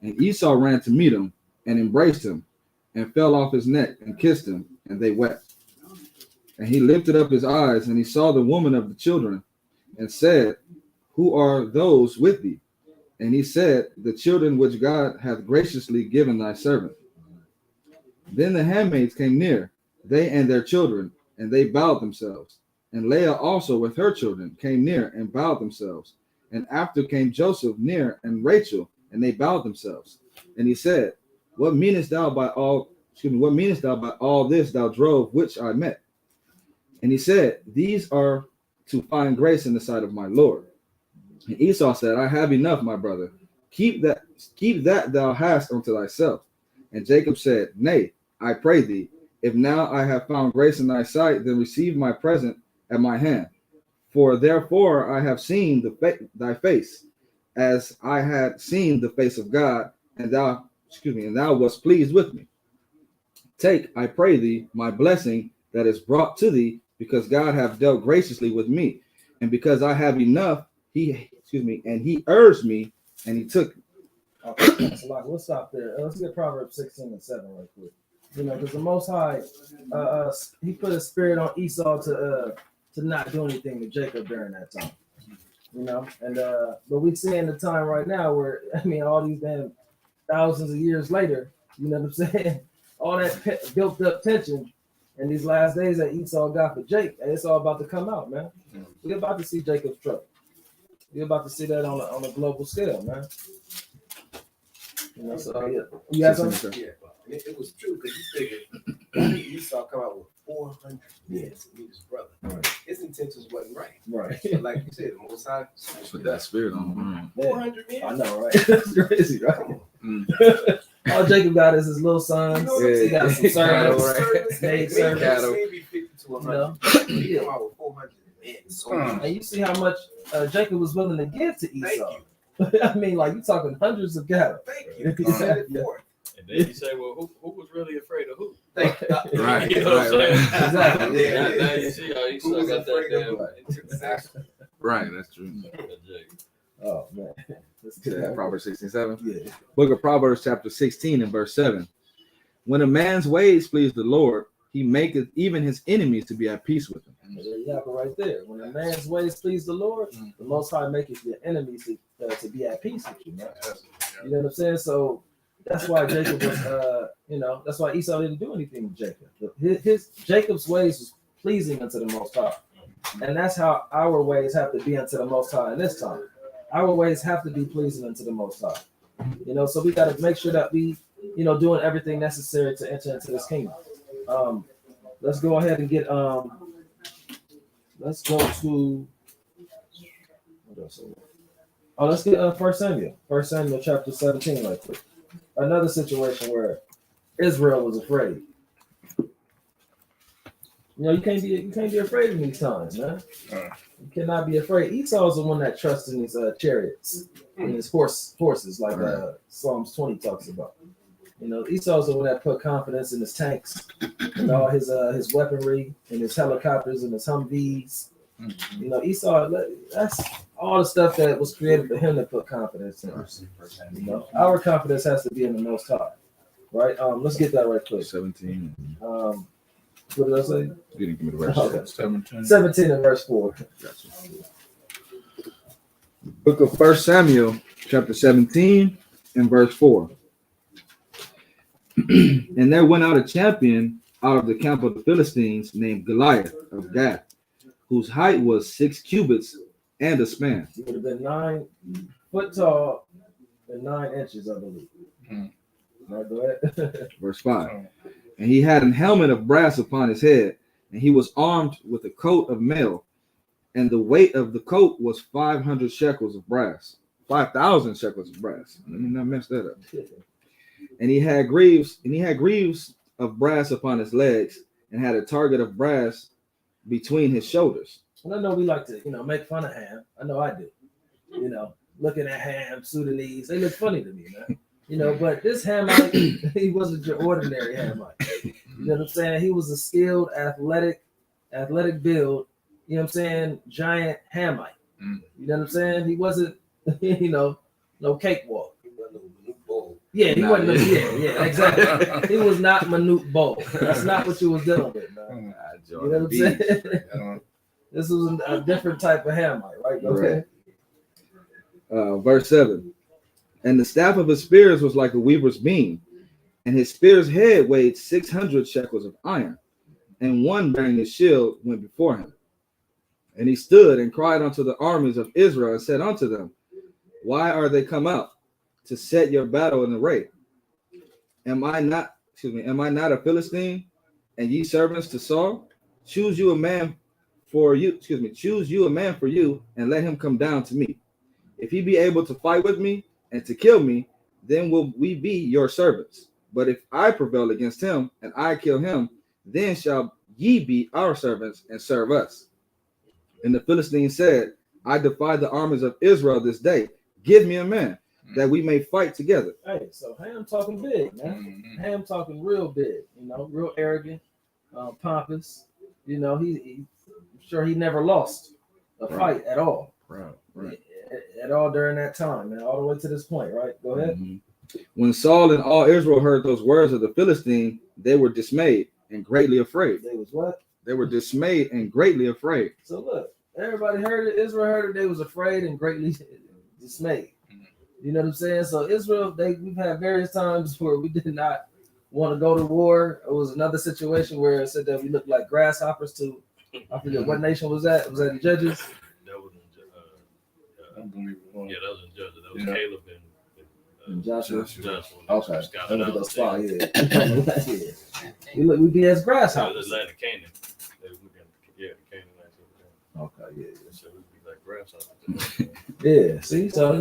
And Esau ran to meet him and embraced him and fell off his neck and kissed him, and they wept. And he lifted up his eyes and he saw the woman of the children and said, Who are those with thee? And he said, The children which God hath graciously given thy servant. Then the handmaids came near, they and their children, and they bowed themselves. And Leah also with her children came near and bowed themselves. And after came Joseph near and Rachel, and they bowed themselves. And he said, What meanest thou by all this thou drove which I met? And he said, These are to find grace in the sight of my Lord. And Esau said, I have enough, my brother. Keep that thou hast unto thyself. And Jacob said, Nay, I pray thee, if now I have found grace in thy sight, then receive my present at my hand. For therefore I have seen thy face, as I had seen the face of God, and thou wast pleased with me. Take, I pray thee, my blessing that is brought to thee, because God hath dealt graciously with me, and because I have enough, he urged me, and he took. Okay, that's a lot. We'll stop there. Let's get Proverbs 16 and 7 right quick. You know, because the Most High, he put a spirit on Esau to not do anything to Jacob during that time. You know, and but we see in the time right now where, I mean, all these damn thousands of years later, you know what I'm saying? All that built up tension in these last days that Esau got for Jake, and it's all about to come out, man. We're about to see Jacob's trouble. You're about to see that on a global scale, man. You know, so you have something? Yeah, it was true because you figured Esau come out with 400 men to meet his brother. Right. His intentions wasn't right. Right. But like you said, the Most High Put that spirit on. 400 men. I know, right? That's crazy, right? All Jacob got is his little sons. You know Yeah. He got some servants. Servants, Maid servants. maybe 50 to 100. No. He come out with 400 men. So And you see how much Jacob was willing to give to thank Esau. you. I mean, like, you're talking hundreds of cattle. Thank you. You said it forth. And then you say, well, who was really afraid of who? Thank you. Right, You know what I'm saying? Exactly. Yeah. Now you see how you still was got that afraid of damn Exactly. Right, that's true. Oh, man. Let's get Yeah, that. Proverbs 16:7. Yeah. Book of Proverbs, chapter 16 and verse 7. When a man's ways please the Lord, he maketh even his enemies to be at peace with him. There you have it right there. When a man's ways please the Lord, the Most High maketh your enemies to be at peace with you, man. You know what I'm saying? So that's why Jacob was, that's why Esau didn't do anything with Jacob. His Jacob's ways was pleasing unto the Most High, and that's how our ways have to be unto the Most High in this time. Our ways have to be pleasing unto the Most High. You know, so we got to make sure that we, doing everything necessary to enter into this kingdom. Let's go ahead and get let's go to what else? Let's get 1 Samuel. 1 Samuel chapter 17 right quick. Another situation where Israel was afraid. You can't be afraid in these times, man. You cannot be afraid. Esau's the one that trusts in his chariots and his horses, like Psalms 20 talks about. Esau's the one that put confidence in his tanks and all his weaponry and his helicopters and his Humvees. Esau, that's all the stuff that was created for him to put confidence in. Our confidence has to be in the Most High, right? Let's get that right quick. 17. What did I say? You didn't give me the verse. Okay. 17. 17 and verse 4. Gotcha. Book of 1 Samuel, chapter 17 and verse 4. And there went out a champion out of the camp of the Philistines named Goliath of Gath, whose height was 6 cubits and a span. He would have been 9 foot tall and 9 inches, I believe. Right, go ahead. Verse 5. And he had an helmet of brass upon his head, and he was armed with a coat of mail, and the weight of the coat was 500 shekels of brass. 5,000 shekels of brass. Let me not mess that up. And he had greaves of brass upon his legs, and had a target of brass between his shoulders. And I know we like to, make fun of Ham. I know I do. Looking at Ham, Sudanese, they look funny to me, man. But this Hamite, he wasn't your ordinary Hamite. You know what I'm saying? He was a skilled, athletic build. You know what I'm saying? Giant Hamite. You know what I'm saying? He wasn't, no cakewalk. Yeah, he wasn't. Yeah, exactly. He was not Manute Bol. That's not what you was dealing with, man. You know what I'm saying? This was a different type of Hamite, right? Okay. Verse 7. And the staff of his spears was like a weaver's beam, and his spear's head weighed 600 shekels of iron, and one bearing his shield went before him. And he stood and cried unto the armies of Israel and said unto them, why are they come out to set your battle in array? Am I not a Philistine, and ye servants to Saul? Choose you a man for you, and let him come down to me. If he be able to fight with me and to kill me, then will we be your servants. But if I prevail against him and I kill him, then shall ye be our servants and serve us. And the Philistine said, I defy the armies of Israel this day. Give me a man that we may fight together. Hey, so Ham talking big, man. Ham talking real big, real arrogant, pompous. I'm sure he never lost a fight at all. Right. At all during that time, man, all the way to this point, right? Go ahead. When Saul and all Israel heard those words of the Philistine, they were dismayed and greatly afraid. They was what? They were dismayed and greatly afraid. So look, everybody heard it. Israel heard it. They was afraid and greatly dismayed. You know what I'm saying? So Israel, we've had various times where we did not want to go to war. It was another situation where it said that we looked like grasshoppers to, I forget what nation was that? Was that the Judges? That was Unbelievable. that was in Judges. That was Caleb and Joshua. Joshua. Okay. Scouted I'm gonna out go spy, there. yeah. We be as That was grasshoppers. Atlanta, Canaan. The Canaanites over Okay, yeah. there. So we'd be like grasshoppers. Yeah, see, so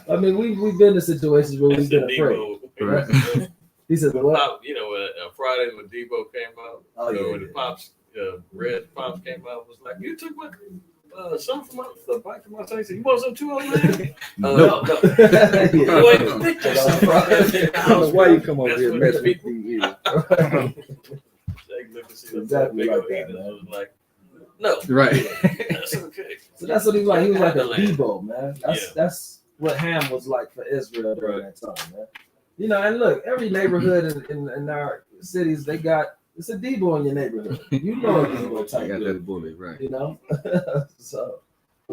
I mean, we've been in situations where we've been afraid. Debo. He said, "What?" Pop, Friday when Debo came out, when the Pops, Red Pops came out, was like, you took my son from the bike from my face. You want some too, old man? No. Why you come over here and mess with me? Exactly like that, man. Was like, no, Right. that's okay. So that's what he was like. He was like a Debo, man. That's what Ham was like for Israel during that time, man. And look, every neighborhood in our cities, it's a Debo in your neighborhood. You know a Debo type. I got that bully, right. So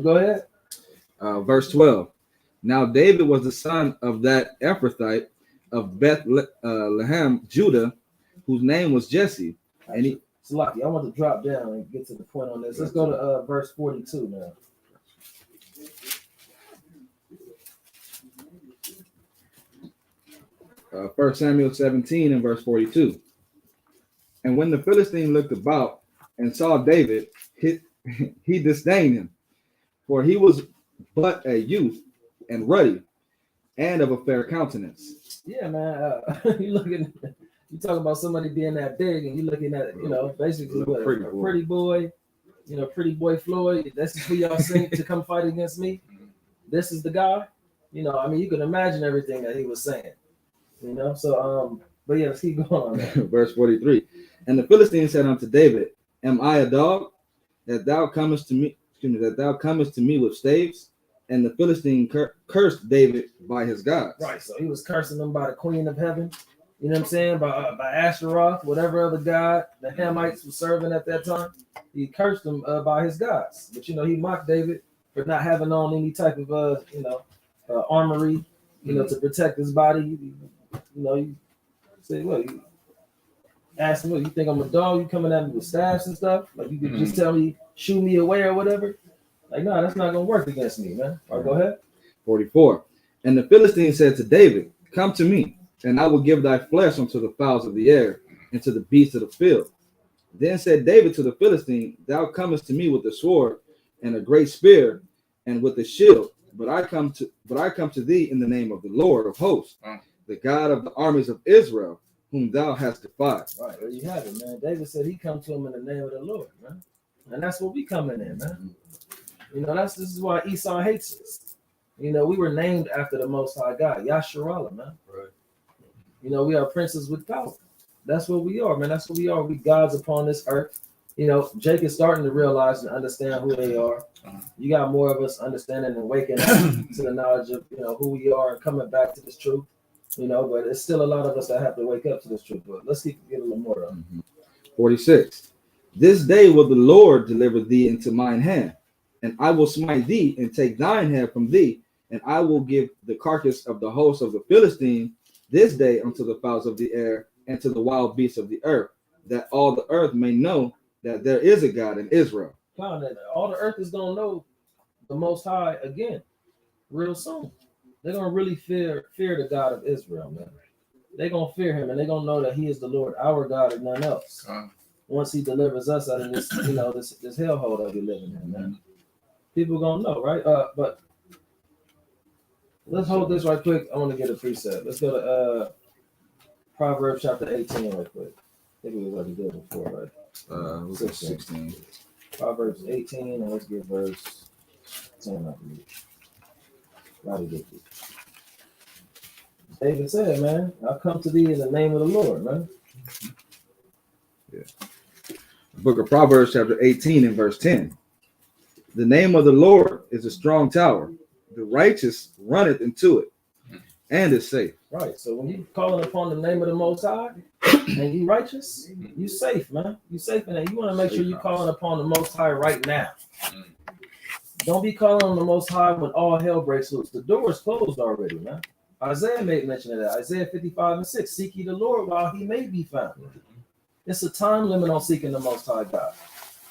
go ahead. Verse 12. Now David was the son of that Ephrathite of Bethlehem, Judah, whose name was Jesse. And he, Salaki, I want to drop down and get to the point on this. Let's go to verse 42 now. 1 Samuel 17 and verse 42. And when the Philistine looked about and saw David, he disdained him, for he was but a youth and ruddy and of a fair countenance. Yeah, man. You talk about somebody being that big, and you're looking at, basically what, a pretty boy, pretty boy Floyd. This is who y'all sent to come fight against me. This is the guy. You can imagine everything that he was saying. So but yeah, let's keep going on that. Verse 43. And the Philistine said unto David, am I a dog that thou comest to me? That thou comest to me with staves? And the Philistine cursed David by his gods. Right. So he was cursing them by the Queen of Heaven. You know what I'm saying? By Asheroth, whatever other god the Hamites were serving at that time. He cursed them by his gods. But he mocked David for not having on any type of armory, to protect his body. You say, well, you ask him, what, you think I'm a dog? You coming at me with staffs and stuff? Like you could just tell me, shoo me away or whatever? Like, no, that's not gonna work against me, man. All right, go ahead. 44. And the Philistine said to David, come to me, and I will give thy flesh unto the fowls of the air and to the beasts of the field. Then said David to the Philistine, thou comest to me with a sword and a great spear and with a shield. But I come to thee in the name of the Lord of hosts, the God of the armies of Israel, whom thou hast defied. Right, there you have it, man. David said he come to him in the name of the Lord, man. And that's what we coming in, man. You know, this is why Esau hates us. You know, we were named after the Most High God, Yasharallah, man. Right. You know, we are princes with power. That's what we are, man. That's what we are. We gods upon this earth. You know, Jake is starting to realize and understand who they are. You got more of us understanding and waking up to the knowledge of, you know, who we are and coming back to this truth. You know, but it's still a lot of us that have to wake up to this truth. But let's get a little more of it. 46. This day will the Lord deliver thee into mine hand, and I will smite thee and take thine head from thee, and I will give the carcass of the host of the Philistine this day unto the fowls of the air and to the wild beasts of the earth, that all the earth may know that there is a God in Israel. All the earth is gonna know the Most High again, real soon. They're gonna really fear the God of Israel, man. They're gonna fear him, and they're gonna know that he is the Lord, our God, and none else. Once he delivers us out of this, you know, this hellhole that we live in, man. People gonna know, right? But let's hold this right quick. I want to get a precept. Let's go to Proverbs chapter 18 right quick. I think we already did it before, right? 16. Proverbs 18, and let's get verse 10, I believe. Gotta get this. David said, man, I'll come to thee in the name of the Lord, man. Yeah. Book of Proverbs chapter 18 and verse 10. The name of the Lord is a strong tower. The righteous runneth into it and is safe. Right. So when you calling upon the name of the Most High and you righteous, you safe, man. You safe in it. You want to make sure you calling upon the Most High right now. Don't be calling on the Most High when all hell breaks loose. The door is closed already, man. Isaiah made mention of that. Isaiah 55 and 6. Seek ye the Lord while he may be found. It's a time limit on seeking the Most High God.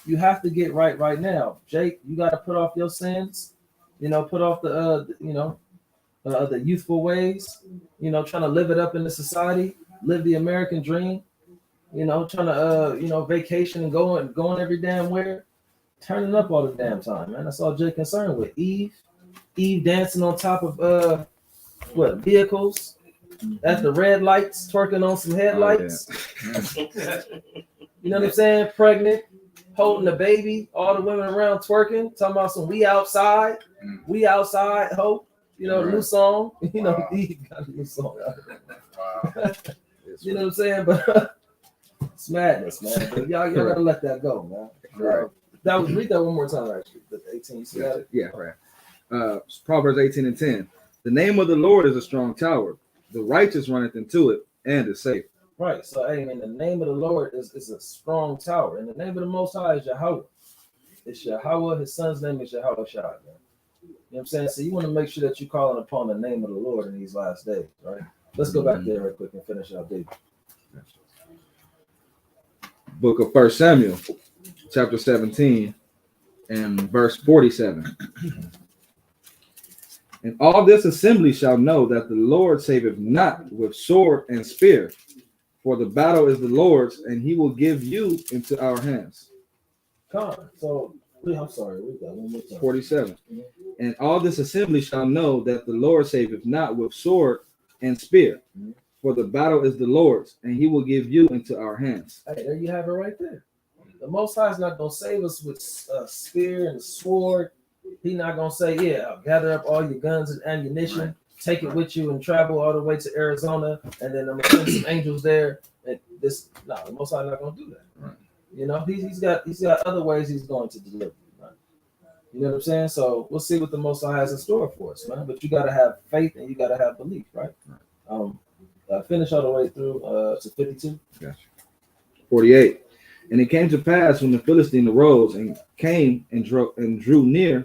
You have to get right now. Jake, you got to put off your sins. You know, put off the youthful ways. You know, trying to live it up in the society, live the American dream. You know, trying to vacation and going every damn where, turning up all the damn time, man. That's all Jake concerned with. Eve dancing on top of vehicles at the red lights, twerking on some headlights. You know what I'm saying? Pregnant, holding a baby, all the women around twerking, talking about some we outside, hope. You know, new song. You know, Eve got a new song out. You know what I'm saying? But it's madness, man. But y'all gotta let that go, man. Right. Read that one more time, actually. The 18. See that? Yeah, right. Proverbs 18 and 10. The name of the Lord is a strong tower. The righteous runneth into it and is safe. Right. So, hey, man, the name of the Lord is a strong tower. And the name of the Most High is Yahweh. It's Yahweh. His son's name is Yahweh Shai, man. You know what I'm saying? So you want to make sure that you're calling upon the name of the Lord in these last days, right? Let's go back there real quick and finish out David. Book of 1 Samuel, chapter 17, and verse 47. And all this assembly shall know that the Lord saveth not with sword and spear, for the battle is the Lord's, and he will give you into our hands. So, I'm sorry, read that one more time. 47. And all this assembly shall know that the Lord saveth not with sword and spear, for the battle is the Lord's, and he will give you into our hands. Hey, there you have it right there. The Most High is not going to save us with spear and sword. He's not going to say, yeah, gather up all your guns and ammunition, take it with you and travel all the way to Arizona, and then I'm going to send some angels there. And the Most High is not going to do that. Right. You know, he's got other ways he's going to deliver. Right? You know what I'm saying? So we'll see what the Most High has in store for us, man. But you got to have faith and you got to have belief, right? Finish all the way through to 52. Gotcha. 48. And it came to pass when the Philistine arose and came and drew nigh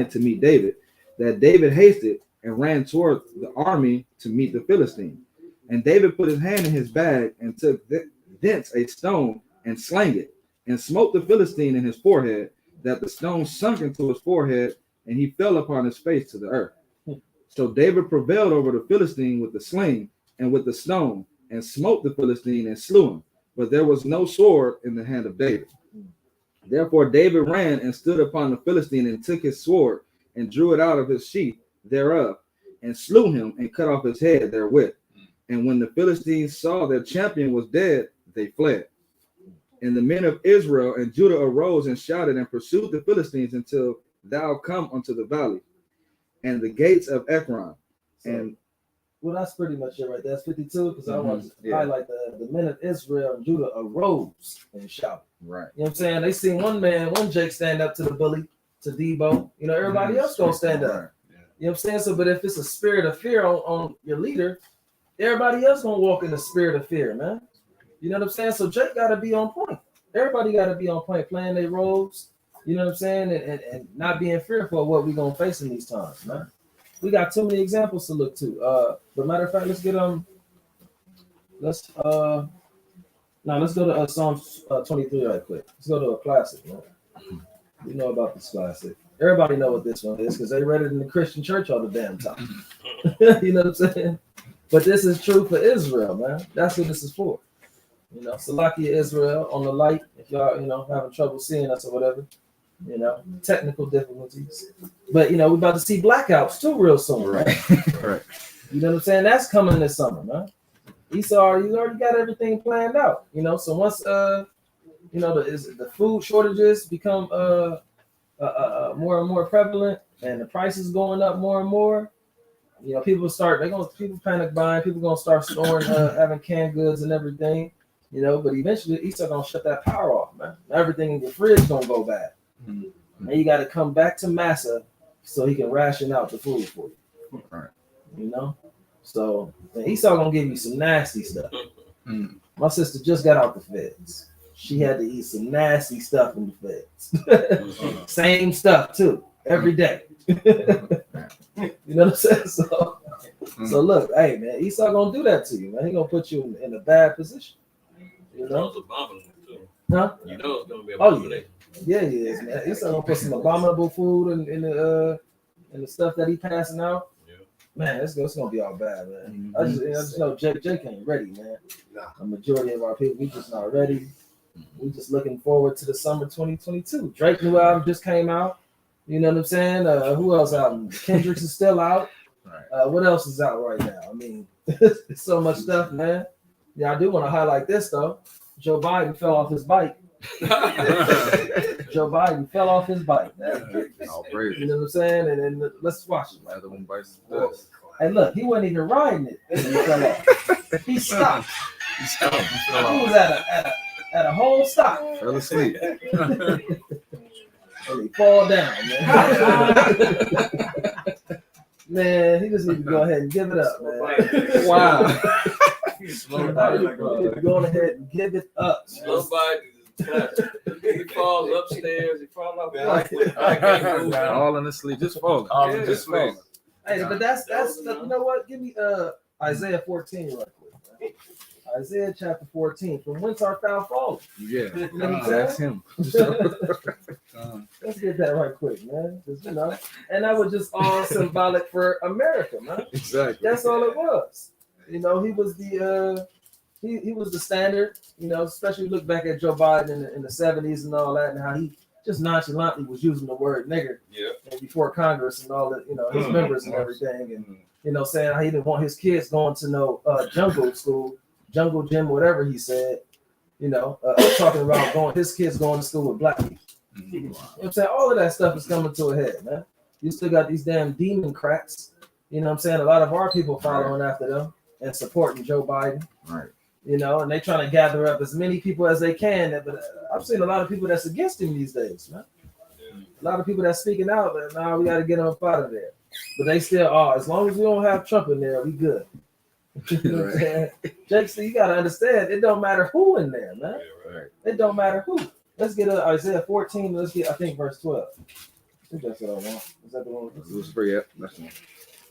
to meet David, that David hasted and ran toward the army to meet the Philistine. And David put his hand in his bag and took thence a stone and slang it, and smote the Philistine in his forehead, that the stone sunk into his forehead, and he fell upon his face to the earth. So David prevailed over the Philistine with the sling and with the stone, and smote the Philistine and slew him. But there was no sword in the hand of David. Therefore David ran and stood upon the Philistine and took his sword and drew it out of his sheath thereof and slew him and cut off his head therewith. And when the Philistines saw their champion was dead, they fled. And the men of Israel and Judah arose and shouted and pursued the Philistines until thou come unto the valley and the gates of Ekron. And well, that's pretty much it right there. That's 52 because I want to Yeah. highlight the men of Israel and Judah arose and shouted. right, You know what I'm saying? They seen one Jake stand up to the bully, to Debo. You know, everybody else gonna stand up. right. You know what I'm saying? So, but if it's a spirit of fear on your leader, everybody else gonna walk in the spirit of fear, man. You know what I'm saying? So Jake gotta be on point. Everybody gotta be on point, playing their roles. You know what I'm saying? And not being fearful of what we're gonna face in these times, man. We got too many examples to look to. But matter of fact, let's get let's go to Psalms 23 right quick. Let's go to a classic, man. You know about this classic. Everybody know what this one is because they read it in the Christian church all the damn time. You know what I'm saying? But this is true for Israel, man. That's what this is for. You know, Salakia Israel on the light. If y'all, having trouble seeing us or whatever, technical difficulties. But we're about to see blackouts too real soon, right? Right. You know what I'm saying? That's coming this summer, man. Esau, he's already got everything planned out. So once the food shortages become more and more prevalent and the prices going up more and more, people panic buying, people gonna start storing having canned goods and everything, but eventually Esau gonna shut that power off, man. Everything in your fridge gonna go bad. And you gotta come back to Massa so he can ration out the food for you. Right. So Esau gonna give you some nasty stuff. My sister just got out the feds. She had to eat some nasty stuff in the feds. Same stuff too, every day. You know what I'm saying? So look, hey man, Esau gonna do that to you, man. He gonna put you in a bad position. It's abominable too. Huh? It's gonna be abominable. Yeah, he is, man. Esau gonna put some abominable food in the stuff that he passing out. Yeah. Man, it's gonna be all bad, man. I just know Jake ain't ready, man. Nah. A majority of our people, we just not ready. We just looking forward to the summer 2022. Drake new album just came out. You know what I'm saying? Who else album? Kendrick's is still out. Right. What else is out right now? I mean, it's so much stuff, man. Yeah, I do want to highlight this though. Joe Biden fell off his bike. Joe Biden fell off his bike, man. All praise. You know what I'm saying? And then let's watch it. Another one bites the dust. And look, he wasn't even riding it when he fell off. He stopped. He was at a whole stop. Fell asleep. And he fall down, man. Man, he just need to go ahead and give it up, man. Wow. Go ahead and give it up. He falls upstairs. He falls off. I can't move. All in the sleep, just falling. Yeah, Just falling. Hey, but that's you know what? Give me Isaiah 14 right quick. Man. Isaiah chapter 14. From whence art thou fallen? Yeah, You know what I'm that's saying? him. Let's get that right quick, man. Just, and that was just all symbolic for America, man. Exactly. That's all it was. He was the he was the standard. Especially look back at Joe Biden in the 70s and all that, and how he just nonchalantly was using the word nigger before Congress and all that, his members and everything, and saying how he didn't want his kids going to no jungle school, jungle gym, whatever he said. Talking about his kids going to school with black people. You know what I'm saying? All of that stuff is coming to a head, man. You still got these damn demon cracks. You know what I'm saying? A lot of our people following after them and supporting Joe Biden. Right. And they trying to gather up as many people as they can. But I've seen a lot of people that's against him these days, man. A lot of people that's speaking out, but now we got to get them up out of there. But they still are. As long as we don't have Trump in there, we good. You know what I'm saying? Jake, so you got to understand, it don't matter who in there, man. Right. It don't matter who. Let's get Isaiah 14. Let's get, I think, verse 12. I think that's what I want. Is that the one? Lucifer, yeah, that's the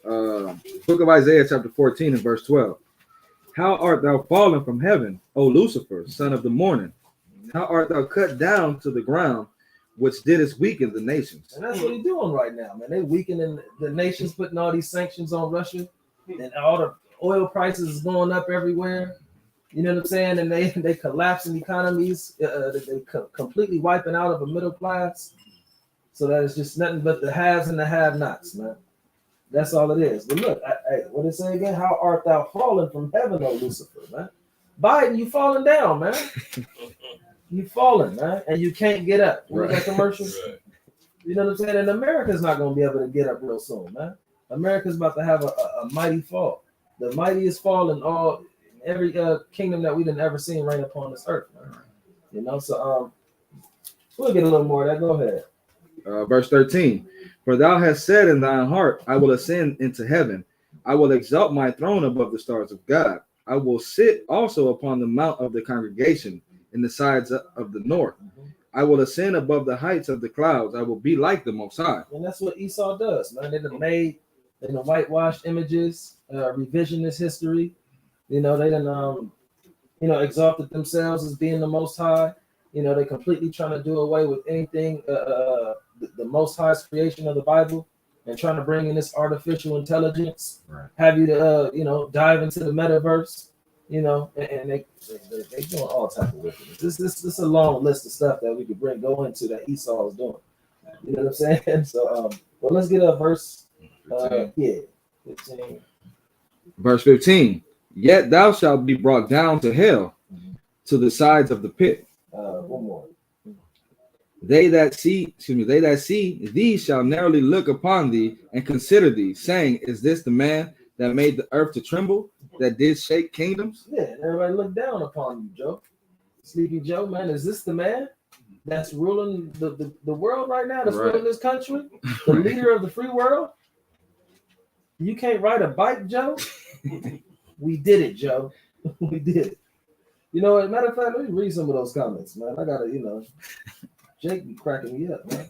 one. Book of Isaiah, chapter 14, and verse 12. How art thou fallen from heaven, O Lucifer, son of the morning? How art thou cut down to the ground, which didst weaken the nations? And that's what he's doing right now, man. They weakening the nations, putting all these sanctions on Russia, and all the oil prices is going up everywhere. You know what I'm saying? And they collapsing economies, completely wiping out of a middle class, so that it's just nothing but the haves and the have-nots, man. That's all it is. But look, hey, what did it say again? How art thou fallen from heaven, O Lucifer, man? Biden, you falling down, man. You falling, man, and you can't get up. Remember that commercial? Right. You know what I'm saying? And America's not going to be able to get up real soon, man. America's about to have a mighty fall. The mightiest fall in every kingdom that we didn't ever seen reign upon this earth, man. You know, so we'll get a little more of that. Go ahead. Verse 13. For thou hast said in thine heart, I will ascend into heaven. I will exalt my throne above the stars of God. I will sit also upon the mount of the congregation in the sides of the north. I will ascend above the heights of the clouds. I will be like the Most High. And that's what Esau does, man. They done whitewashed images, revisionist history. You know, they done exalted themselves as being the Most High. You know, they completely trying to do away with anything, the Most High's creation of the Bible, and trying to bring in this artificial intelligence. Right. Have you to dive into the metaverse. You know, and they doing all type of wickedness. This is a long list of stuff that we could go into that Esau is doing. You know what I'm saying? So, well, let's get a verse. 15. Verse 15. Yet thou shalt be brought down to hell, to the sides of the pit. One more. They that see thee shall narrowly look upon thee and consider thee, saying, Is this the man that made the earth to tremble, that did shake kingdoms? Yeah, everybody look down upon you, Joe. Sleepy Joe, man. Is this the man that's ruling the world right now? That's ruling this country? The leader of the free world? You can't ride a bike, Joe? We did it, Joe. We did it. You know, as a matter of fact, let me read some of those comments, man. I gotta, Jake be cracking me up, man.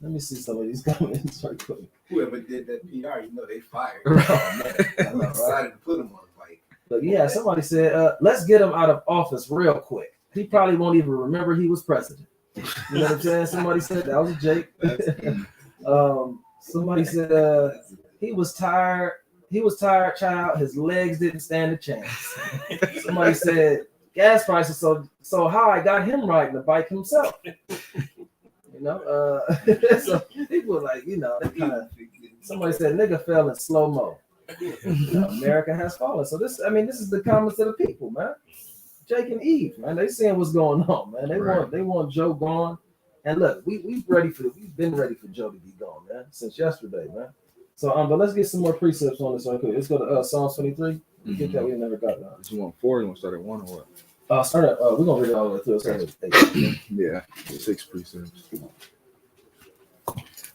Let me see some of these comments right quick. Whoever did that PR, they fired. Oh, man. I know, right? Decided to put him on the bike. But yeah, somebody said, let's get him out of office real quick. He probably won't even remember he was president. You know what I'm saying? Somebody said that was Jake. Somebody said he was tired. He was tired, child. His legs didn't stand a chance. Somebody said gas prices so high, got him riding the bike himself. You know, so people were like, they kind of. Somebody said nigga fell in slow mo. America has fallen. So this is the comments of the people, man. Jake and Eve, man, they seeing what's going on, man. They want Joe gone. And look, we've been ready for Joe to be gone, man, since yesterday, man. So but let's get some more precepts on this one. Let's go to Psalms 23. Get that we never got that. You want 4? You want to start at 1 or what? We're gonna read it all the way through. Start at 8. Yeah, 6 precepts.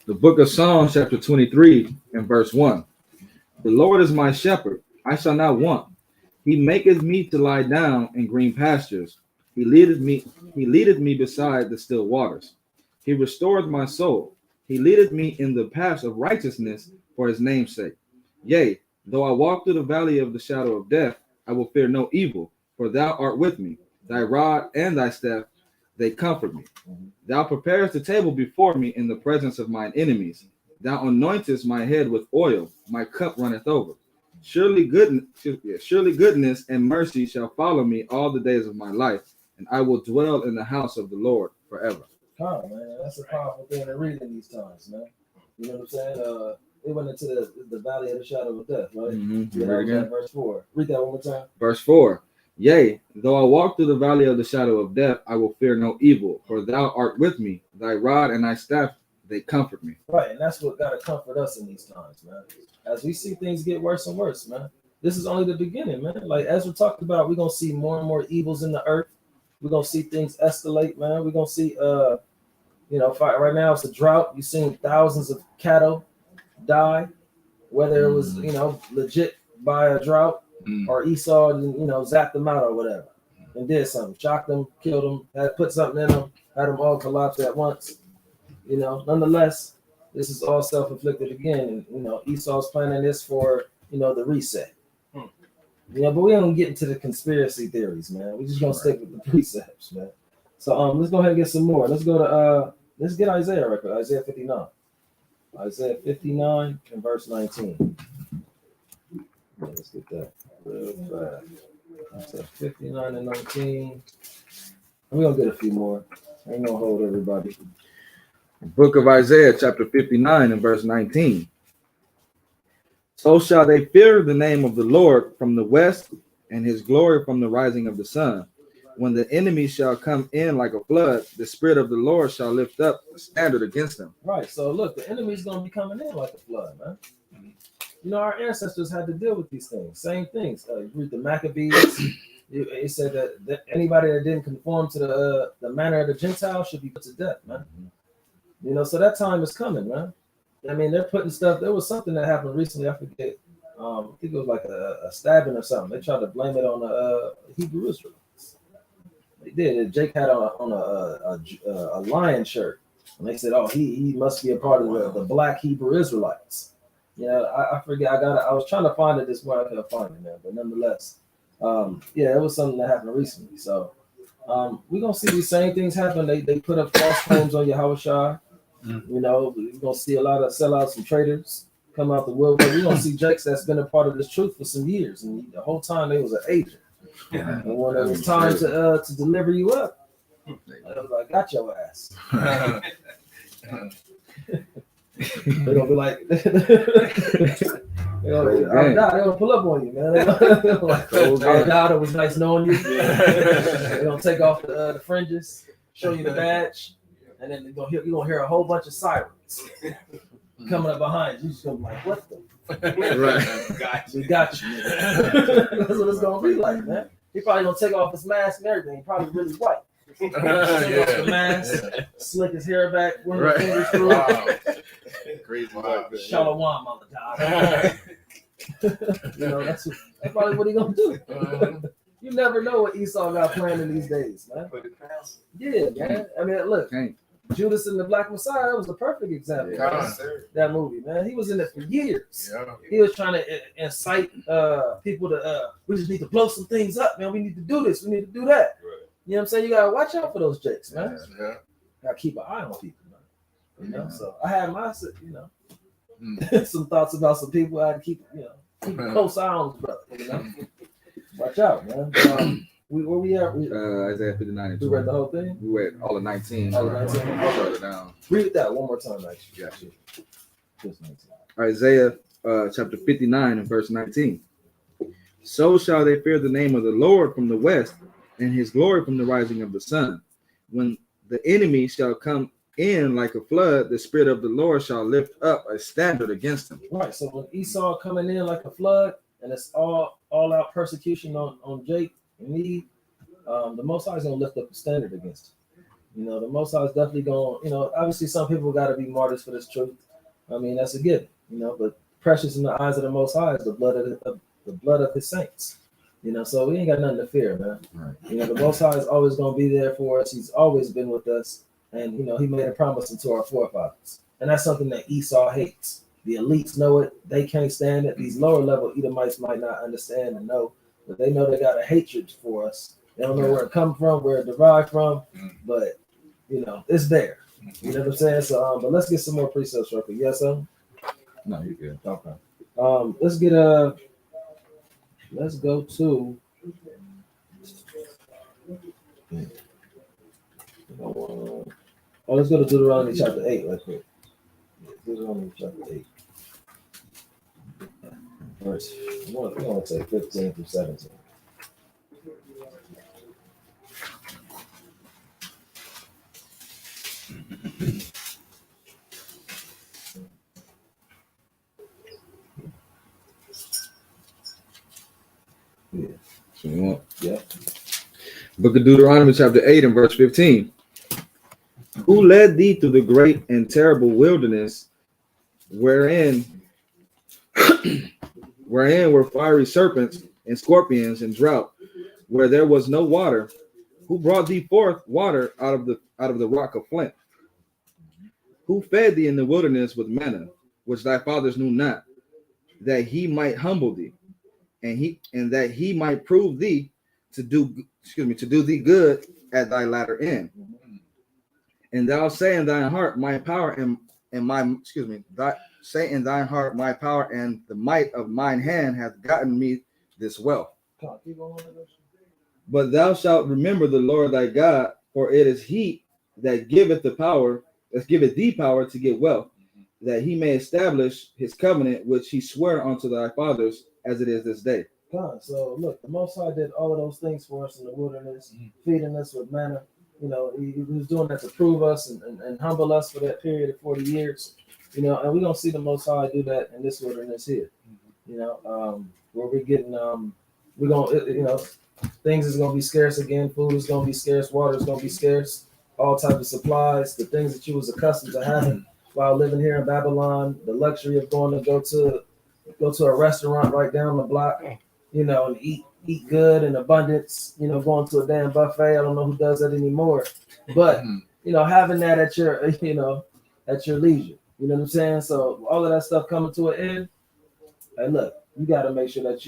The book of Psalms, chapter 23, and verse 1. The Lord is my shepherd, I shall not want. He maketh me to lie down in green pastures. He leadeth me beside the still waters. He restoreth my soul. He leadeth me in the paths of righteousness for his name's sake. Yea, though I walk through the valley of the shadow of death, I will fear no evil, for thou art with me. Thy rod and thy staff, they comfort me. Thou preparest the table before me in the presence of mine enemies. Thou anointest my head with oil, my cup runneth over. Surely goodness and mercy shall follow me all the days of my life, and I will dwell in the house of the Lord forever. Oh man, that's a powerful thing to read in these times, man. You know what I'm saying? It went into the valley of the shadow of death, right? Yeah, that was verse 4. Read that one more time. Verse 4. Yea, though I walk through the valley of the shadow of death, I will fear no evil, for thou art with me. Thy rod and thy staff, they comfort me. Right, and that's what got to comfort us in these times, man. As we see things get worse and worse, man. This is only the beginning, man. Like as we talked about, we're gonna see more and more evils in the earth. We're gonna see things escalate, man. We're gonna see, right now it's a drought. You've seen thousands of cattle die, whether it was, legit by a drought or Esau, zapped them out or whatever, and did something, shocked them, killed them, had put something in them, had them all collapse at once. Nonetheless, this is all self-inflicted again, and Esau's planning this for the reset. But we don't get into the conspiracy theories, man. We just gonna stick with the precepts, man. So let's go ahead and get some more. Let's go to let's get Isaiah record, Isaiah 59. Isaiah 59 and verse 19. Let's get that real fast. That's a 59 and 19. We're gonna get a few more. I ain't gonna hold everybody. Book of Isaiah, chapter 59 and verse 19. So shall they fear the name of the Lord from the west, and his glory from the rising of the sun. When the enemy shall come in like a flood, the Spirit of the Lord shall lift up a standard against them. Right. So look, the enemy's gonna be coming in like a flood, man. You know, our ancestors had to deal with these things. Same things. You read the Maccabees. It said that anybody that didn't conform to the manner of the Gentiles should be put to death, man. You know, so that time is coming, man. I mean, they're putting stuff. There was something that happened recently. I forget. I think it was like a stabbing or something. They tried to blame it on the Hebrew Israelites. They did. Jake had on a lion shirt, and they said, "Oh, he must be a part of the black Hebrew Israelites." Yeah, I forget. I was trying to find it this morning. I couldn't find it, man. But nonetheless, yeah, it was something that happened recently. So we're gonna see these same things happen. They put up false claims on Yahushua. You know, we're gonna see a lot of sellouts and traders come out the woodwork. We're gonna see Jakes that's been a part of this truth for some years, and the whole time they was an agent. And when it was time to deliver you up, I was like, "Got your ass." They're gonna be like, they're gonna pull up on you, man. They're like, it was nice knowing you. They're gonna take off the fringes, show you the badge, and then you're gonna hear a whole bunch of sirens coming up behind you. You're just gonna be like, what the? Right. We got you. That's what it's gonna be like, man. He probably gonna take off his mask and everything. He probably really white. Take off the mask, slick his hair back, run the fingers through. Wow. Crazy. Shalom, mother dog. You know, that's probably what he gonna do. You never know what Esau got planned in these days, man. Yeah, man. I mean, look, Judas and the Black Messiah, that was the perfect example. That movie, man. He was in it for years. Yeah. He was trying to incite people to, we just need to blow some things up, man. We need to do this. We need to do that. Right. You know what I'm saying? You gotta watch out for those jakes, man. Yeah. Gotta keep an eye on people, man. You know, so I had my, you know, some thoughts about some people. I had to keep a close eye on, brother. You know, watch out, man. Where we at? Isaiah 59 and We 20. read the whole thing. We read all of 19. All of 19. I'll write it down. Read that one more time, actually. Gotcha. Just 19. Isaiah chapter 59 and verse 19. So shall they fear the name of the Lord from the west, and his glory from the rising of the sun. When the enemy shall come in like a flood, the Spirit of the Lord shall lift up a standard against him. Right. So when Esau coming in like a flood, and it's all out persecution on Jake and me, the Most High is gonna lift up a standard against him. You know, the Most High is definitely going. Obviously some people got to be martyrs for this truth. I mean, that's a given. But precious in the eyes of the Most High is the blood of his saints. So we ain't got nothing to fear, man. Right. The Most High is always going to be there for us. He's always been with us. And, he made a promise to our forefathers. And that's something that Esau hates. The elites know it. They can't stand it. These lower level Edomites might not understand and know, but they know they got a hatred for us. They don't know where it come from, where it derived from, but, it's there. You know what I'm saying? So, but let's get some more precepts real quick. Yes, sir? No, you're good. Okay. Let's go to let's go to Deuteronomy chapter 8 real quick. Deuteronomy chapter 8. Verse, I want to say 15 through 17. Yeah. So you want? Yeah. Book of Deuteronomy chapter 8 and verse 15. Who led thee through the great and terrible wilderness, wherein were fiery serpents and scorpions and drought, where there was no water? Who brought thee forth water out of the rock of flint? Who fed thee in the wilderness with manna, which thy fathers knew not, that he might humble thee, and that he might prove thee to do thee good at thy latter end. And thou say in thine heart, my power say in thine heart, my power and the might of mine hand hath gotten me this wealth. Come on, keep going. But thou shalt remember the Lord thy God, for it is he that giveth the power, that giveth thee power to get wealth, that he may establish his covenant which he sware unto thy fathers, as it is this day. God, so look, the Most High did all of those things for us in the wilderness, feeding us with manna. You know, he was doing that to prove us and humble us for that period of 40 years. You know, and we're gonna see the Most High do that in this wilderness here. You know, where we're getting, we're gonna, you know, things is gonna be scarce again. Food is gonna be scarce. Water is gonna be scarce. All types of supplies, the things that you was accustomed to having while living here in Babylon, the luxury of going to go to a restaurant right down the block, you know, and eat good in abundance. You know, going to a damn buffet. I don't know who does that anymore, but you know, having that at your, you know, at your leisure. You know what I'm saying? So all of that stuff coming to an end. And look, you got to make sure that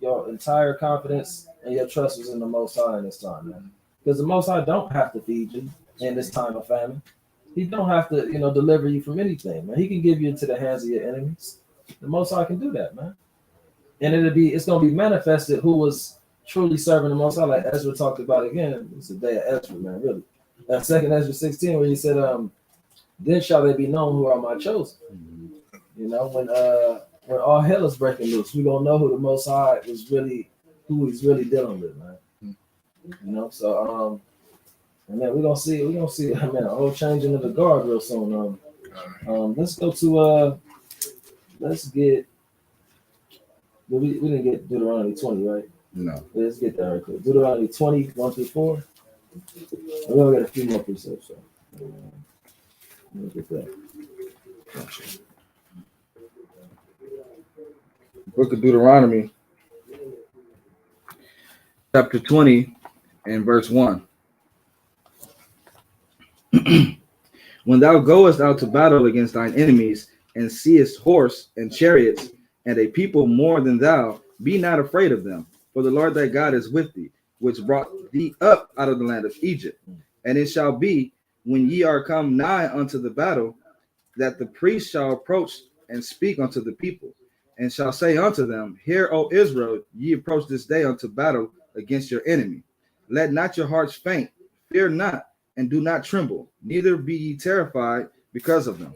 your entire confidence and your trust is in the Most High in this time, man. Because the Most High don't have to feed you in this time of famine. He don't have to, you know, deliver you from anything, man. He can give you into the hands of your enemies. The Most High can do that, man. And it's gonna be manifested who was truly serving the Most High, like Ezra talked about again. It's the day of Ezra, man. Really, that second Ezra 16, where he said, "Then shall they be known who are my chosen." You know, when all hell is breaking loose, we gonna know who the Most High is really, who he's really dealing with, man. You know, so and then we're gonna see, I mean, a whole changing of the guard real soon. Let's go to let's get. We didn't get Deuteronomy 20, right? No. Let's get that right quick. Deuteronomy 20, 1 through 4. We're gonna get a few more precepts. So look at that. Book of Deuteronomy, chapter 20, and verse 1. When thou goest out to battle against thine enemies, and seest horse and chariots, and a people more than thou, be not afraid of them, for the Lord thy God is with thee, which brought thee up out of the land of Egypt. And it shall be, when ye are come nigh unto the battle, that the priest shall approach and speak unto the people, and shall say unto them, Hear, O Israel, ye approach this day unto battle against your enemy. Let not your hearts faint, fear not, and do not tremble, neither be ye terrified because of them.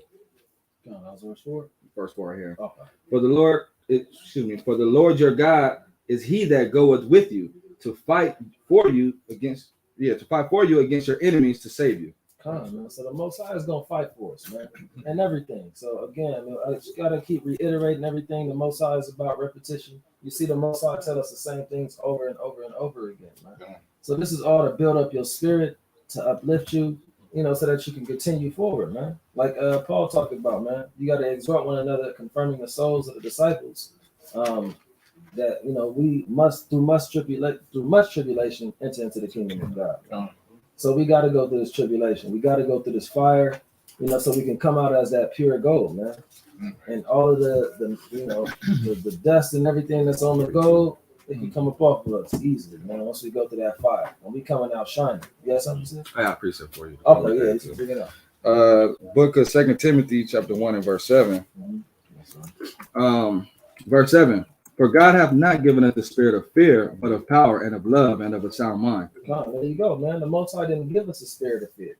Verse 4. Verse 4 here. Okay. For the Lord your God is he that goeth with you to fight for you against your enemies to save you. Come on, man. So the Most High is gonna fight for us, man, and everything. So again, I just gotta keep reiterating everything. The Most High is about repetition. You see, the Most High tell us the same things over and over and over again, man. So this is all to build up your spirit, to uplift you, you know, so that you can continue forward, man. Like Paul talked about, man. You got to exhort one another, confirming the souls of the disciples. That, you know, we must through much tribulation enter into the kingdom of God. So we got to go through this tribulation. We got to go through this fire, you know, so we can come out as that pure gold, man. And all of the you know, the dust and everything that's on the gold, it can come up off of us easily, man. Once we go through that fire, and we coming out shining. You got something to say? I got a precept for you. Okay, yeah, you can bring it up. Book of 2 Timothy, chapter 1 and verse 7. Verse 7. For God hath not given us the spirit of fear, but of power and of love and of a sound mind. Oh, there you go, man. The Most High didn't give us a spirit of fear.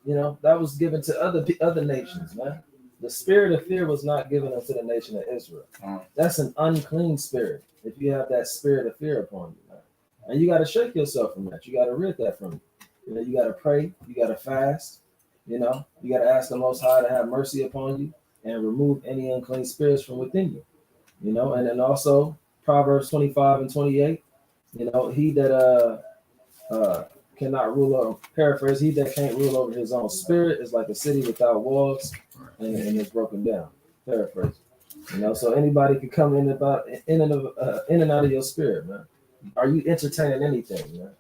You know, that was given to other nations, man. The spirit of fear was not given unto the nation of Israel. That's an unclean spirit. If you have that spirit of fear upon you, man. And you got to shake yourself from that. You got to rid that from you. You know, you got to pray. You got to fast. You know, you got to ask the Most High to have mercy upon you and remove any unclean spirits from within you. You know, and then also Proverbs 25 and 28. You know, he that cannot rule over, paraphrase, he that can't rule over his own spirit is like a city without walls and it's broken down. Paraphrase. You know, so anybody can come in and out of your spirit, man. Are you entertaining anything, man?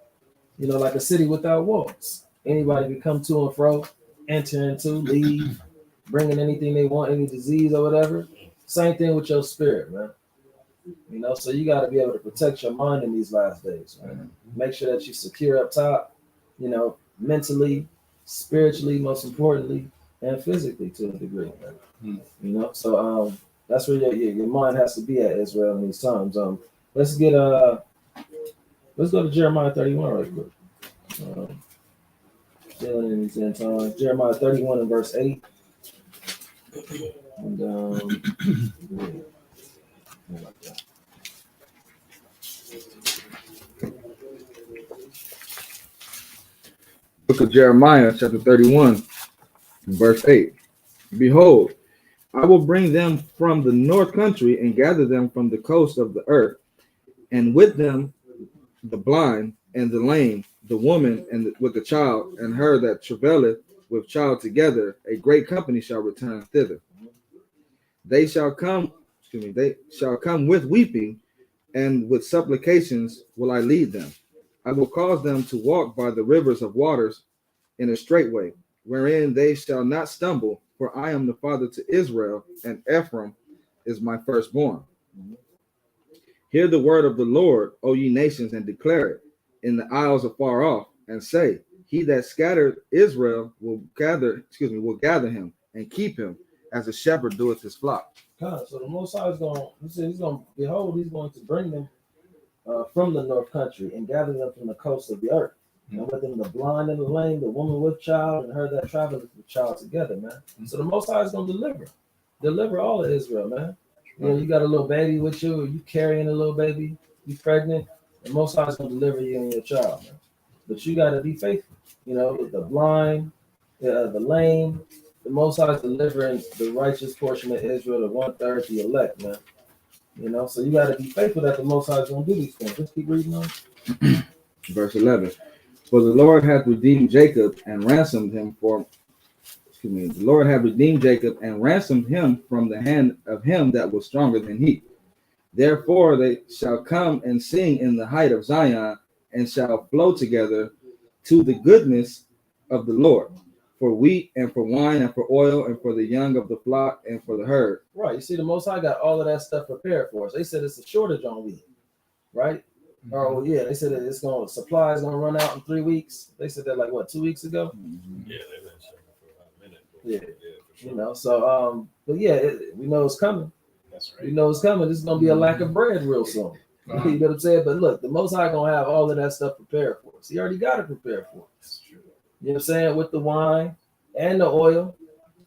You know, like a city without walls. Anybody can come to and fro, enter into, leave, bringing anything they want, any disease or whatever. Same thing with your spirit, man. You know, so you got to be able to protect your mind in these last days, man. Make sure that you're secure up top, you know, mentally, spiritually, most importantly, and physically to a degree, man. You know, so that's where your mind has to be at, Israel, in these times. let's go to Jeremiah 31 right quick. Still in these end times. Jeremiah 31 and verse 8. And Book of Jeremiah, chapter 31, verse 8. Behold, I will bring them from the north country and gather them from the coast of the earth, and with them the blind and the lame, the woman and with the child, and her that travaileth with child together, a great company shall return thither. They shall come with weeping, and with supplications will I lead them. I will cause them to walk by the rivers of waters in a straight way, wherein they shall not stumble, for I am the father to Israel, and Ephraim is my firstborn. Hear the word of the Lord, O ye nations, and declare it in the isles afar off, and say, he that scattered Israel will gather him and keep him as a shepherd doeth his flock. God, so the Most High is going to bring them from the north country and gather them from the coast of the earth. And with them the blind and the lame, the woman with child, and her that traveleth with child together, man. So the Most High is going to deliver all of Israel, man. You know, you got a little baby with you, or you carrying a little baby, you pregnant, the Most High is going to deliver you and your child, man. But you got to be faithful. You know, the blind, the lame, the Most High is delivering the righteous portion of Israel, the 1/3, the elect, man. You know, so you got to be faithful that the Most High is going to do these things. Just keep reading on. Verse 11. For the Lord hath redeemed Jacob and ransomed him the Lord hath redeemed Jacob and ransomed him from the hand of him that was stronger than he. Therefore they shall come and sing in the height of Zion, and shall flow together to the goodness of the Lord, for wheat and for wine and for oil and for the young of the flock and for the herd. Right. You see, the Most High got all of that stuff prepared for us. They said it's a shortage on wheat, right? Oh yeah, they said that supply is gonna run out in 3 weeks. They said that like what, 2 weeks ago? Yeah, they've been saying it for about a minute. Yeah, for sure. You know, so but yeah, we know it's coming. That's right. We know it's coming. There's gonna be a lack of bread real soon. You know what I'm saying? But look, the Most High gonna have all of that stuff prepared for us. He already got it prepared for us. You know what I'm saying? With the wine and the oil.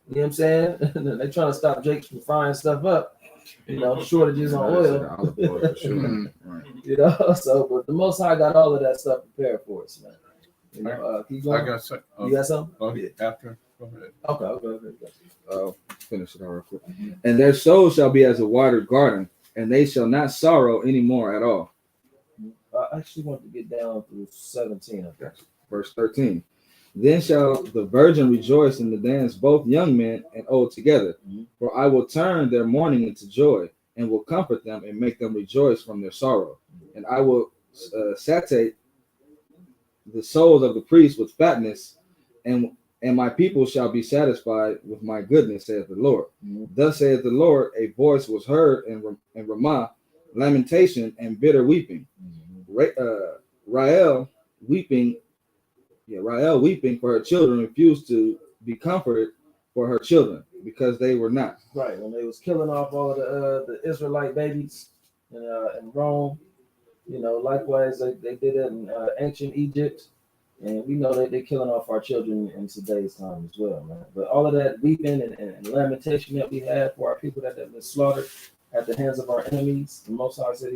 You know what I'm saying? They're trying to stop Jake from frying stuff up. You know, shortages on oil. You know, so but the Most High got all of that stuff prepared for us, man. You know, keep going. You got something? After. Go ahead. Okay. Finish it all real quick. And their souls shall be as a watered garden, and they shall not sorrow any more at all. I actually want to get down through 17. Okay. Verse 13. Then shall the virgin rejoice in the dance, both young men and old together. For I will turn their mourning into joy, and will comfort them and make them rejoice from their sorrow. And I will satiate the souls of the priests with fatness, and my people shall be satisfied with my goodness, saith the Lord. Thus saith the Lord, a voice was heard in Ramah, lamentation and bitter weeping. Rael weeping for her children, refused to be comforted for her children, because they were not. Right, when they was killing off all of the Israelite babies in Rome, you know, likewise they did it in ancient Egypt, and we know that they're killing off our children in today's time as well, man. But all of that weeping and lamentation that we had for our people that have been slaughtered at the hands of our enemies, the Most High said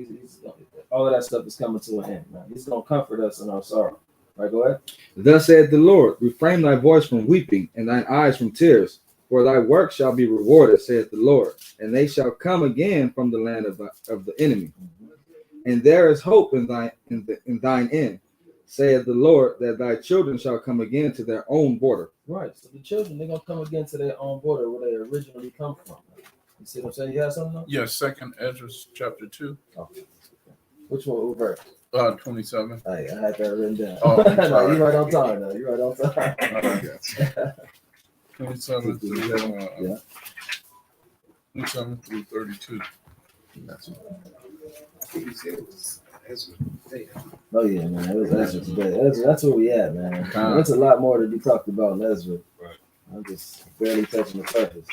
all of that stuff is coming to an end, man. He's gonna comfort us in our sorrow. Right, go ahead. Thus saith the Lord, refrain thy voice from weeping, and thine eyes from tears, for thy work shall be rewarded, saith the Lord, and they shall come again from the land of the enemy. And there is hope in thine end, saith the Lord, that thy children shall come again to their own border. Right, so the children, they're gonna come again to their own border where they originally come from. You see what I'm saying? You have something? Yes, 2nd Ezra chapter 2. Okay. Which one? What verse? 27. I had that written down. Oh, no, you're right on time. No, you're right on time. 27 through 27 through 32. That's what I think you said it was Ezra. Oh yeah, man, it was Ezra today. That's where we at, man. That's a lot more to be talked about in Ezra. Right. I'm just barely touching the surface.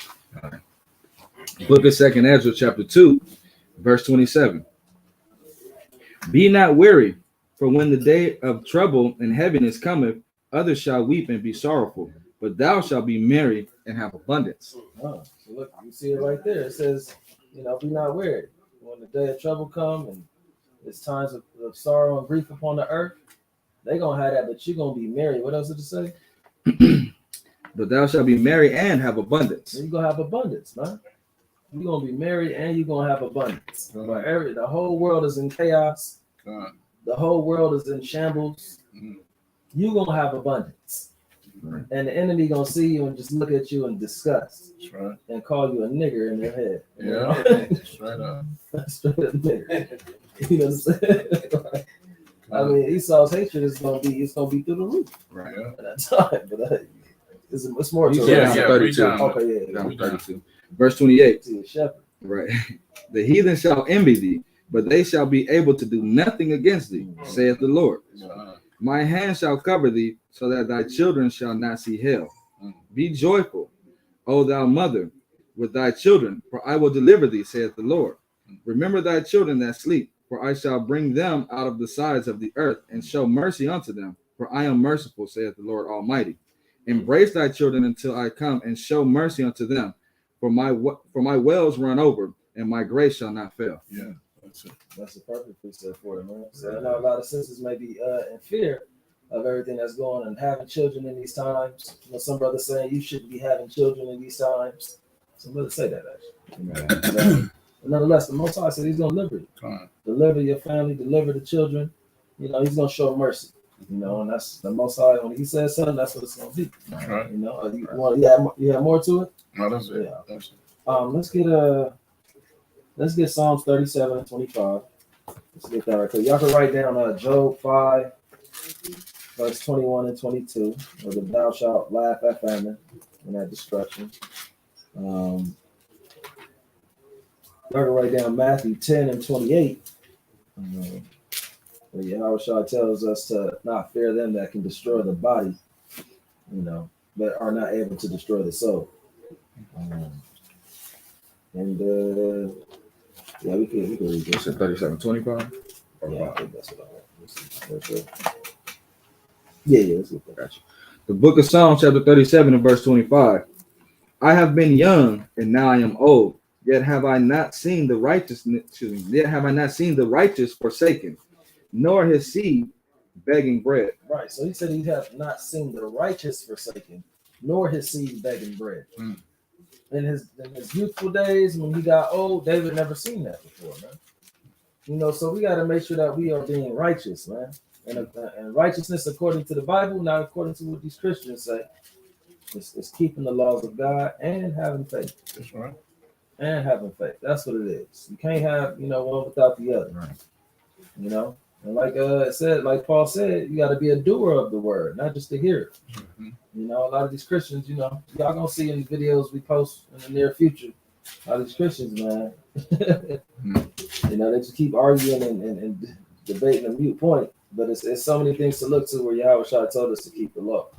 Book of 2nd Ezra chapter 2, verse 27. Be not weary, for when the day of trouble and heaviness cometh, others shall weep and be sorrowful, but thou shalt be merry and have abundance. Oh, so look, you see it right there. It says, be not weary. When the day of trouble come and it's times of sorrow and grief upon the earth, they gonna have that, but you're gonna be merry. What else did it say? But thou shalt be merry and have abundance. You're gonna have abundance, man. You're gonna be merry and you're gonna have abundance. But the whole world is in chaos. God. The whole world is in shambles. Mhm. You're gonna have abundance. Right. And the enemy gonna see you and just look at you in disgust That's right. and call you a nigger in their head. Yeah. Straight up. Straight up nigger. You know what I'm saying? I mean, Esau's hatred is gonna be through the roof Right. Yeah. at that time. But it's more to You it. said Yeah, down to yeah, 32. read down. Okay, yeah. Down to 32. Verse 28. See a shepherd. Right. The heathen shall envy thee, but they shall be able to do nothing against thee, saith the Lord. My hand shall cover thee, so that thy children shall not see hell. Be joyful, O thou mother, with thy children, for I will deliver thee, saith the Lord. Remember thy children that sleep, for I shall bring them out of the sides of the earth, and show mercy unto them, for I am merciful, saith the Lord Almighty. Embrace thy children until I come, and show mercy unto them, for my wells run over, and my grace shall not fail. Yeah. That's it. That's the perfect precept for it, man. So I know a lot of sisters may be in fear of everything that's going on and having children in these times. Some brothers saying you shouldn't be having children in these times. Some brothers say that actually. But nonetheless, the Most High said He's gonna deliver you, deliver your family, deliver the children. He's gonna show mercy. And that's the Most High. When He says something, that's what it's gonna be. Right. You have more to it? No, that's it. Yeah. That's it. Let's get Psalms 37 and 25. Let's get that right. Y'all can write down Job 5, verse 21 and 22, or the thou shalt laugh at famine and at destruction. Y'all can write down Matthew 10 and 28. Where Yahushua tells us to not fear them that can destroy the body, but are not able to destroy the soul. Yeah, we can read this. 37:25. Yeah, I think that's what I want. Let's see. Yeah, let's look at that. The book of Psalms, chapter 37, and verse 25. I have been young, and now I am old. Yet have I not seen the righteous forsaken, nor his seed begging bread. Right. So he said he have not seen the righteous forsaken, nor his seed begging bread. In his youthful days, when he got old, David never seen that before, man. So we got to make sure that we are being righteous, man. And righteousness according to the Bible, not according to what these Christians say, is keeping the laws of God and having faith. That's right. And having faith. That's what it is. You can't have, one without the other. Right. And like Paul said, you got to be a doer of the word, not just a hearer. A lot of these Christians, y'all gonna see in the videos we post in the near future, a lot of these Christians, man, they just keep arguing and debating a mute point. But it's so many things to look to where Yahushua told us to keep the law.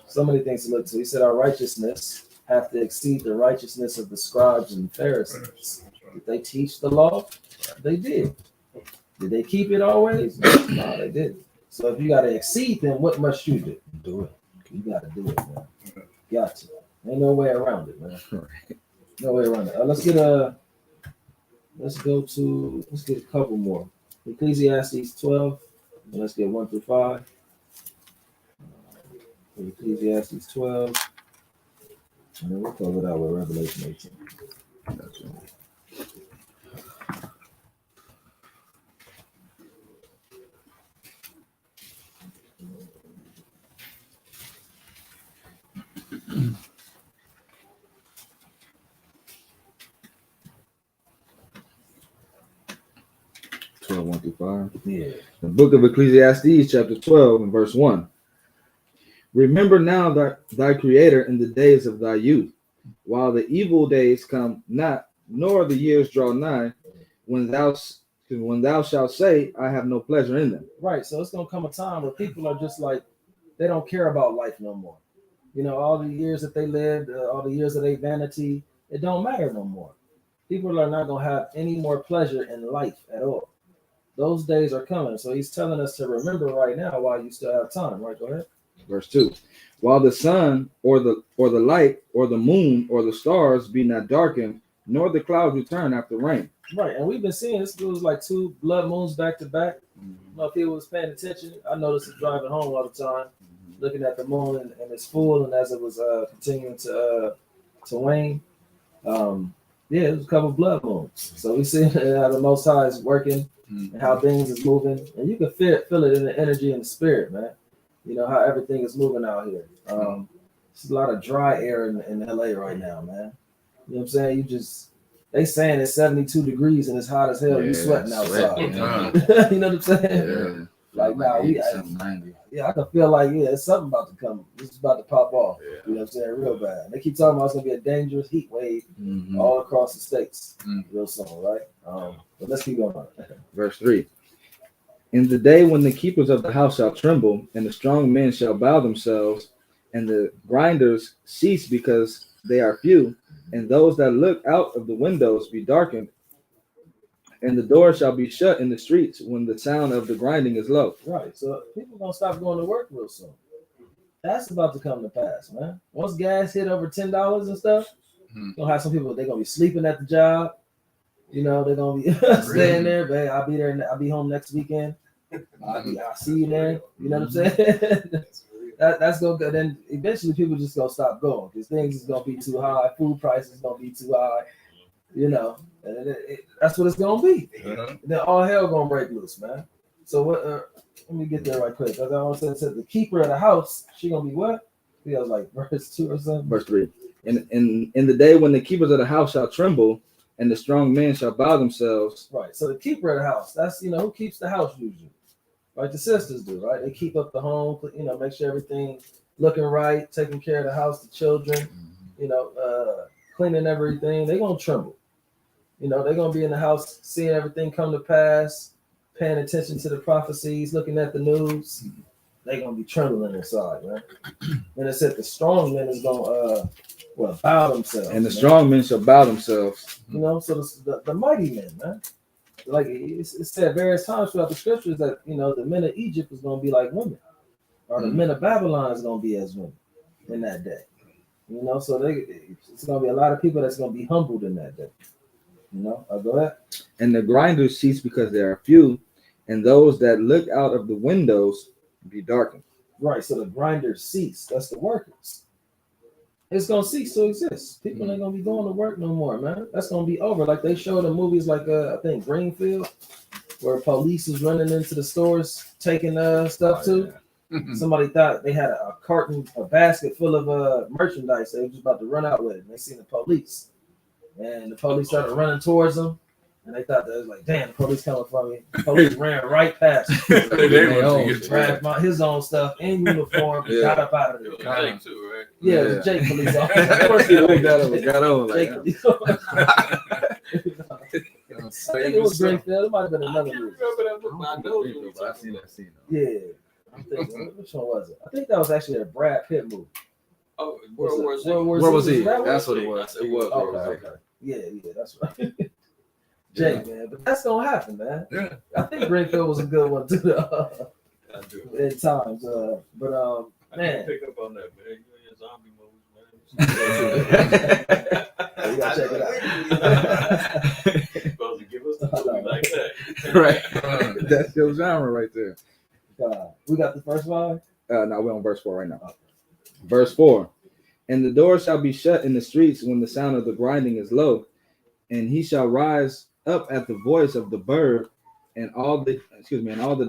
So many things to look to. He said our righteousness have to exceed the righteousness of the scribes and Pharisees. Did they teach the law? They did. Did they keep it always? No, they didn't. So if you got to exceed them, what must you do? Do it. You got to do it, man. Got to. Ain't no way around it, man. No way around it. Let's get a couple more. Ecclesiastes 12. And let's get 1 through 5. Ecclesiastes 12. And then we'll close it out with Revelation 18. Gotcha. One through 5. Yeah. The book of Ecclesiastes, chapter 12, and verse 1. Remember now thy creator in the days of thy youth, while the evil days come not, nor the years draw nigh, when thou shalt say, I have no pleasure in them. Right. So it's gonna come a time where people are just like, they don't care about life no more. All the years that they lived, all the years of their vanity, it don't matter no more. People are not gonna have any more pleasure in life at all. those days are coming. So he's telling us to remember right now while you still have time. Right? Go ahead. Verse 2. While the sun or the light or the moon or the stars be not darkened, nor the clouds return after rain. Right, and we've been seeing this. It was like 2 blood moons back to back. I don't know if people was paying attention. I noticed it driving home all the time, looking at the moon and it's full, and as it was continuing to wane, yeah, it was a couple blood moons. So we see how the Most High is working and how things is moving, and you can feel it in the energy and the spirit, man. You know how everything is moving out here. There's a lot of dry air in LA right now, man. You know what I'm saying? They saying it's 72 degrees and it's hot as hell. You sweating outside. You know what I'm saying? Yeah. Like now, I can feel like it's something about to come. This is about to pop off. Yeah. You know what I'm saying? Real bad. They keep talking about it's gonna be a dangerous heat wave all across the states real soon, right? But let's keep going. Verse 3. In the day when the keepers of the house shall tremble, and the strong men shall bow themselves, and the grinders cease because they are few, and those that look out of the windows be darkened, and the doors shall be shut in the streets when the sound of the grinding is low. Right. So people gonna stop going to work real soon. That's about to come to pass, man. Once gas hit over $10 and stuff, you're gonna have some people, they're gonna be sleeping at the job. You know, they're gonna be staying there, babe. I'll be there. I'll be home next weekend. I'll see you there. You know what I'm saying? That's gonna go. Then eventually people just gonna stop going because things is gonna be too high. Food prices gonna be too high. You know, and that's what it's gonna be. Then all hell gonna break loose, man. So what? Let me get there right quick. Because I almost said the keeper of the house, she gonna be what? I was like verse 2 or something. Verse 3. In the day when the keepers of the house shall tremble, and the strong men shall bow themselves. Right. So the keeper of the house, that's who keeps the house usually. Right, the sisters do, right? They keep up the home, make sure everything looking right, taking care of the house, the children, cleaning everything. They're gonna tremble. They're gonna be in the house, seeing everything come to pass, paying attention to the prophecies, looking at the news. They're gonna be trembling inside, man. And it said the strong men is gonna bow themselves. And the strong men shall bow themselves. So the mighty men, man. Like it said various times throughout the scriptures that the men of Egypt is gonna be like women, or the men of Babylon is gonna be as women in that day. So it's gonna be a lot of people that's gonna be humbled in that day. Go ahead. And the grinders cease because they are few, and those that look out of the windows be darkened. Right. So the grinders cease. That's the workers. It's gonna cease to exist. People ain't gonna be going to work no more, man. That's gonna be over. Like they showed in movies like I think Greenfield, where police is running into the stores taking stuff too. Somebody thought they had a basket full of merchandise. They were just about to run out with it. And they seen the police, and the police started running towards them. And they thought that was like, damn, the police coming for me. The police ran right past him. Grabbed his own stuff in uniform, got up out of there. Jake too, right? Yeah, it was Jake police officer. Of course he got on like Jake police officer. I think it was Greenfield. It might have been another movie. I know you. I've seen that scene. Yeah. I'm thinking, which one was it? I think that was actually a Brad Pitt movie. Oh, World War Z. Where was he? That That's what it was. It was. Okay. Yeah, that's right. Jake, man, but that's gonna happen, man. Yeah. I think Greenfield was a good one too. I do. At times, man. Pick up on that, man. You and your zombie movies, man. You gotta check it out. You're supposed to give us the movie like that. Right. That's your genre right there. We got the first line. No, we're on verse 4 right now. Verse 4. And the doors shall be shut in the streets when the sound of the grinding is low, and he shall rise up at the voice of the bird, and all the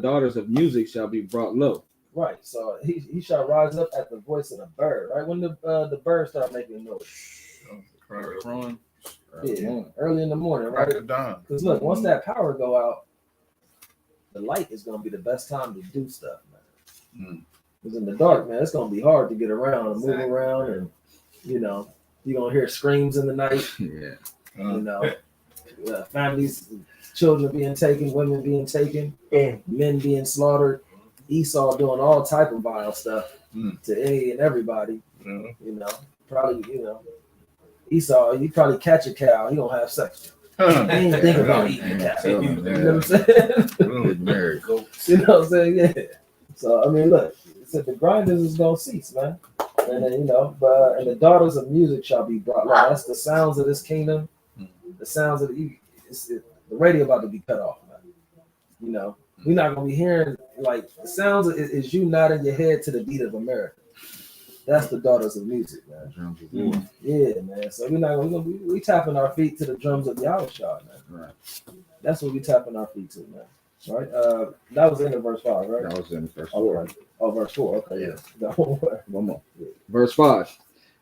daughters of music shall be brought low. Right. So he shall rise up at the voice of the bird. Right when the bird start making noise. Crowing. Yeah, early in the morning, Right right? at dawn. Because look, once that power go out, the light is gonna be the best time to do stuff, man. Because in the dark, man, it's gonna be hard to get around and move around, and you're gonna hear screams in the night. Yeah. Families, children being taken, women being taken, men being slaughtered. Esau doing all type of vile stuff to any and everybody. Probably, Esau, you probably catch a cow, he gonna have sex. They ain't think about eating that. You know what I'm saying? Really married. You know what I'm saying? Yeah. So I mean, look, it said the grinders is gonna cease, man. And then and the daughters of music shall be brought. Like, that's the sounds of this kingdom. The sounds of the radio about to be cut off, man. We're not gonna be hearing like the sounds is you nodding your head to the beat of America. That's the daughters of music, man. Yeah, man. So we tapping our feet to the drums of Yahushua, man. Right. That's what we tapping our feet to, man. Right. That was in verse 5, right? That was in verse 4. Oh, right. Oh, verse 4. Okay, yeah. Got one more. One more. Verse 5.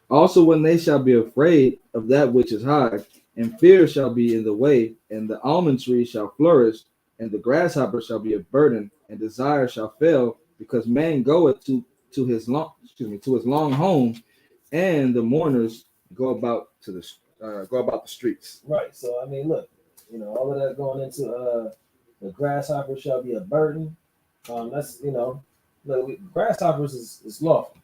Also, when they shall be afraid of that which is high, and fear shall be in the way, and the almond tree shall flourish, and the grasshopper shall be a burden, and desire shall fail, because man goeth to his long home, and the mourners go about the streets. Right. So I mean, look, all of that going into the grasshopper shall be a burden. That's grasshoppers is lawful,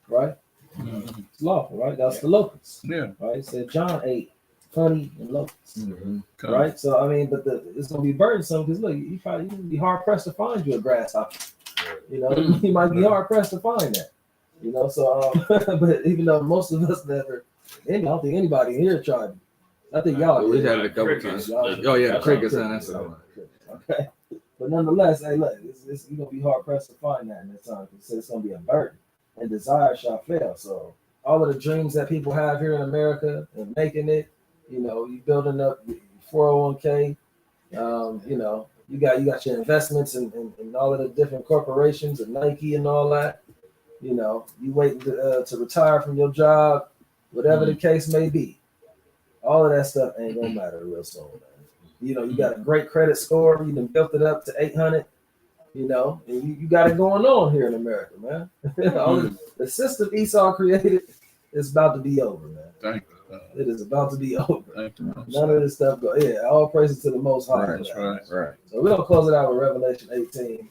right? It's lawful, right? That's the locusts. Yeah. Right. So John ate honey and locusts. Okay. Right. So I mean, but it's gonna be burdensome because look, you would be hard pressed to find you a grasshopper. You might be hard pressed to find that. So but even though most of us never, I don't think anybody here tried it. I think y'all We did. had it a couple times. Oh yeah, the crickets, and that's the one. Okay. But nonetheless, hey, look, you're gonna be hard pressed to find that in that time because it's gonna be a burden, and desire shall fail. So all of the dreams that people have here in America and making it, you building up 401k, you got your investments in all of the different corporations and Nike and all that. You waiting to retire from your job, whatever the case may be. All of that stuff ain't gonna matter real soon, man. You got a great credit score. You done built it up to 800. And you got it going on here in America, man. The system Esau created is about to be over, man. Thank you. It is about to be over. Thank you. None of this stuff go. Yeah, all praises to the Most High. Right, That's right. Right. So we're gonna close it out with Revelation 18.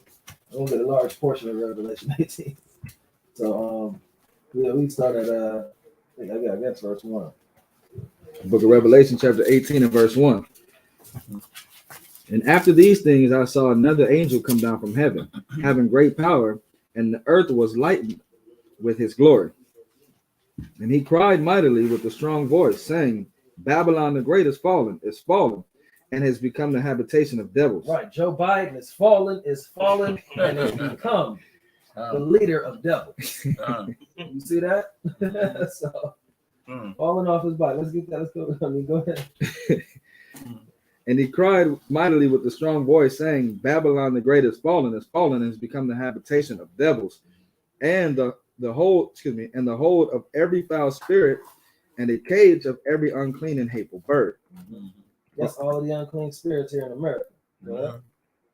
I'm gonna get a large portion of Revelation 18. So we start at I guess verse 1. Book of Revelation, chapter 18 and verse 1. And after these things, I saw another angel come down from heaven, having great power, and the earth was lightened with his glory. And he cried mightily with a strong voice, saying, Babylon the Great is fallen, and has become the habitation of devils. Right, Joe Biden is fallen, and has become the leader of devils. You see that? So falling off his bike. Let's get that. Let's go. Go ahead. And he cried mightily with a strong voice, saying, Babylon the Great is fallen, and has become the habitation of devils, and the hold of every foul spirit, and a cage of every unclean and hateful bird. That's all the unclean spirits here in America. Right?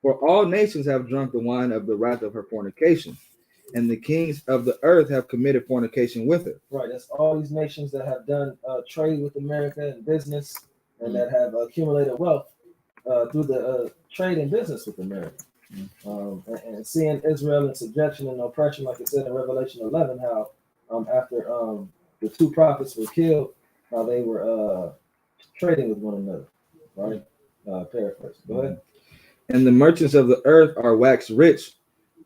For all nations have drunk the wine of the wrath of her fornication, and the kings of the earth have committed fornication with her. Right. That's all these nations that have done trade with America and business, and that have accumulated wealth through the trade and business with America. And seeing Israel in subjection and oppression, like it said in Revelation 11, how after the two prophets were killed, how they were trading with one another. Right. Paraphrase. Go ahead. And the merchants of the earth are waxed rich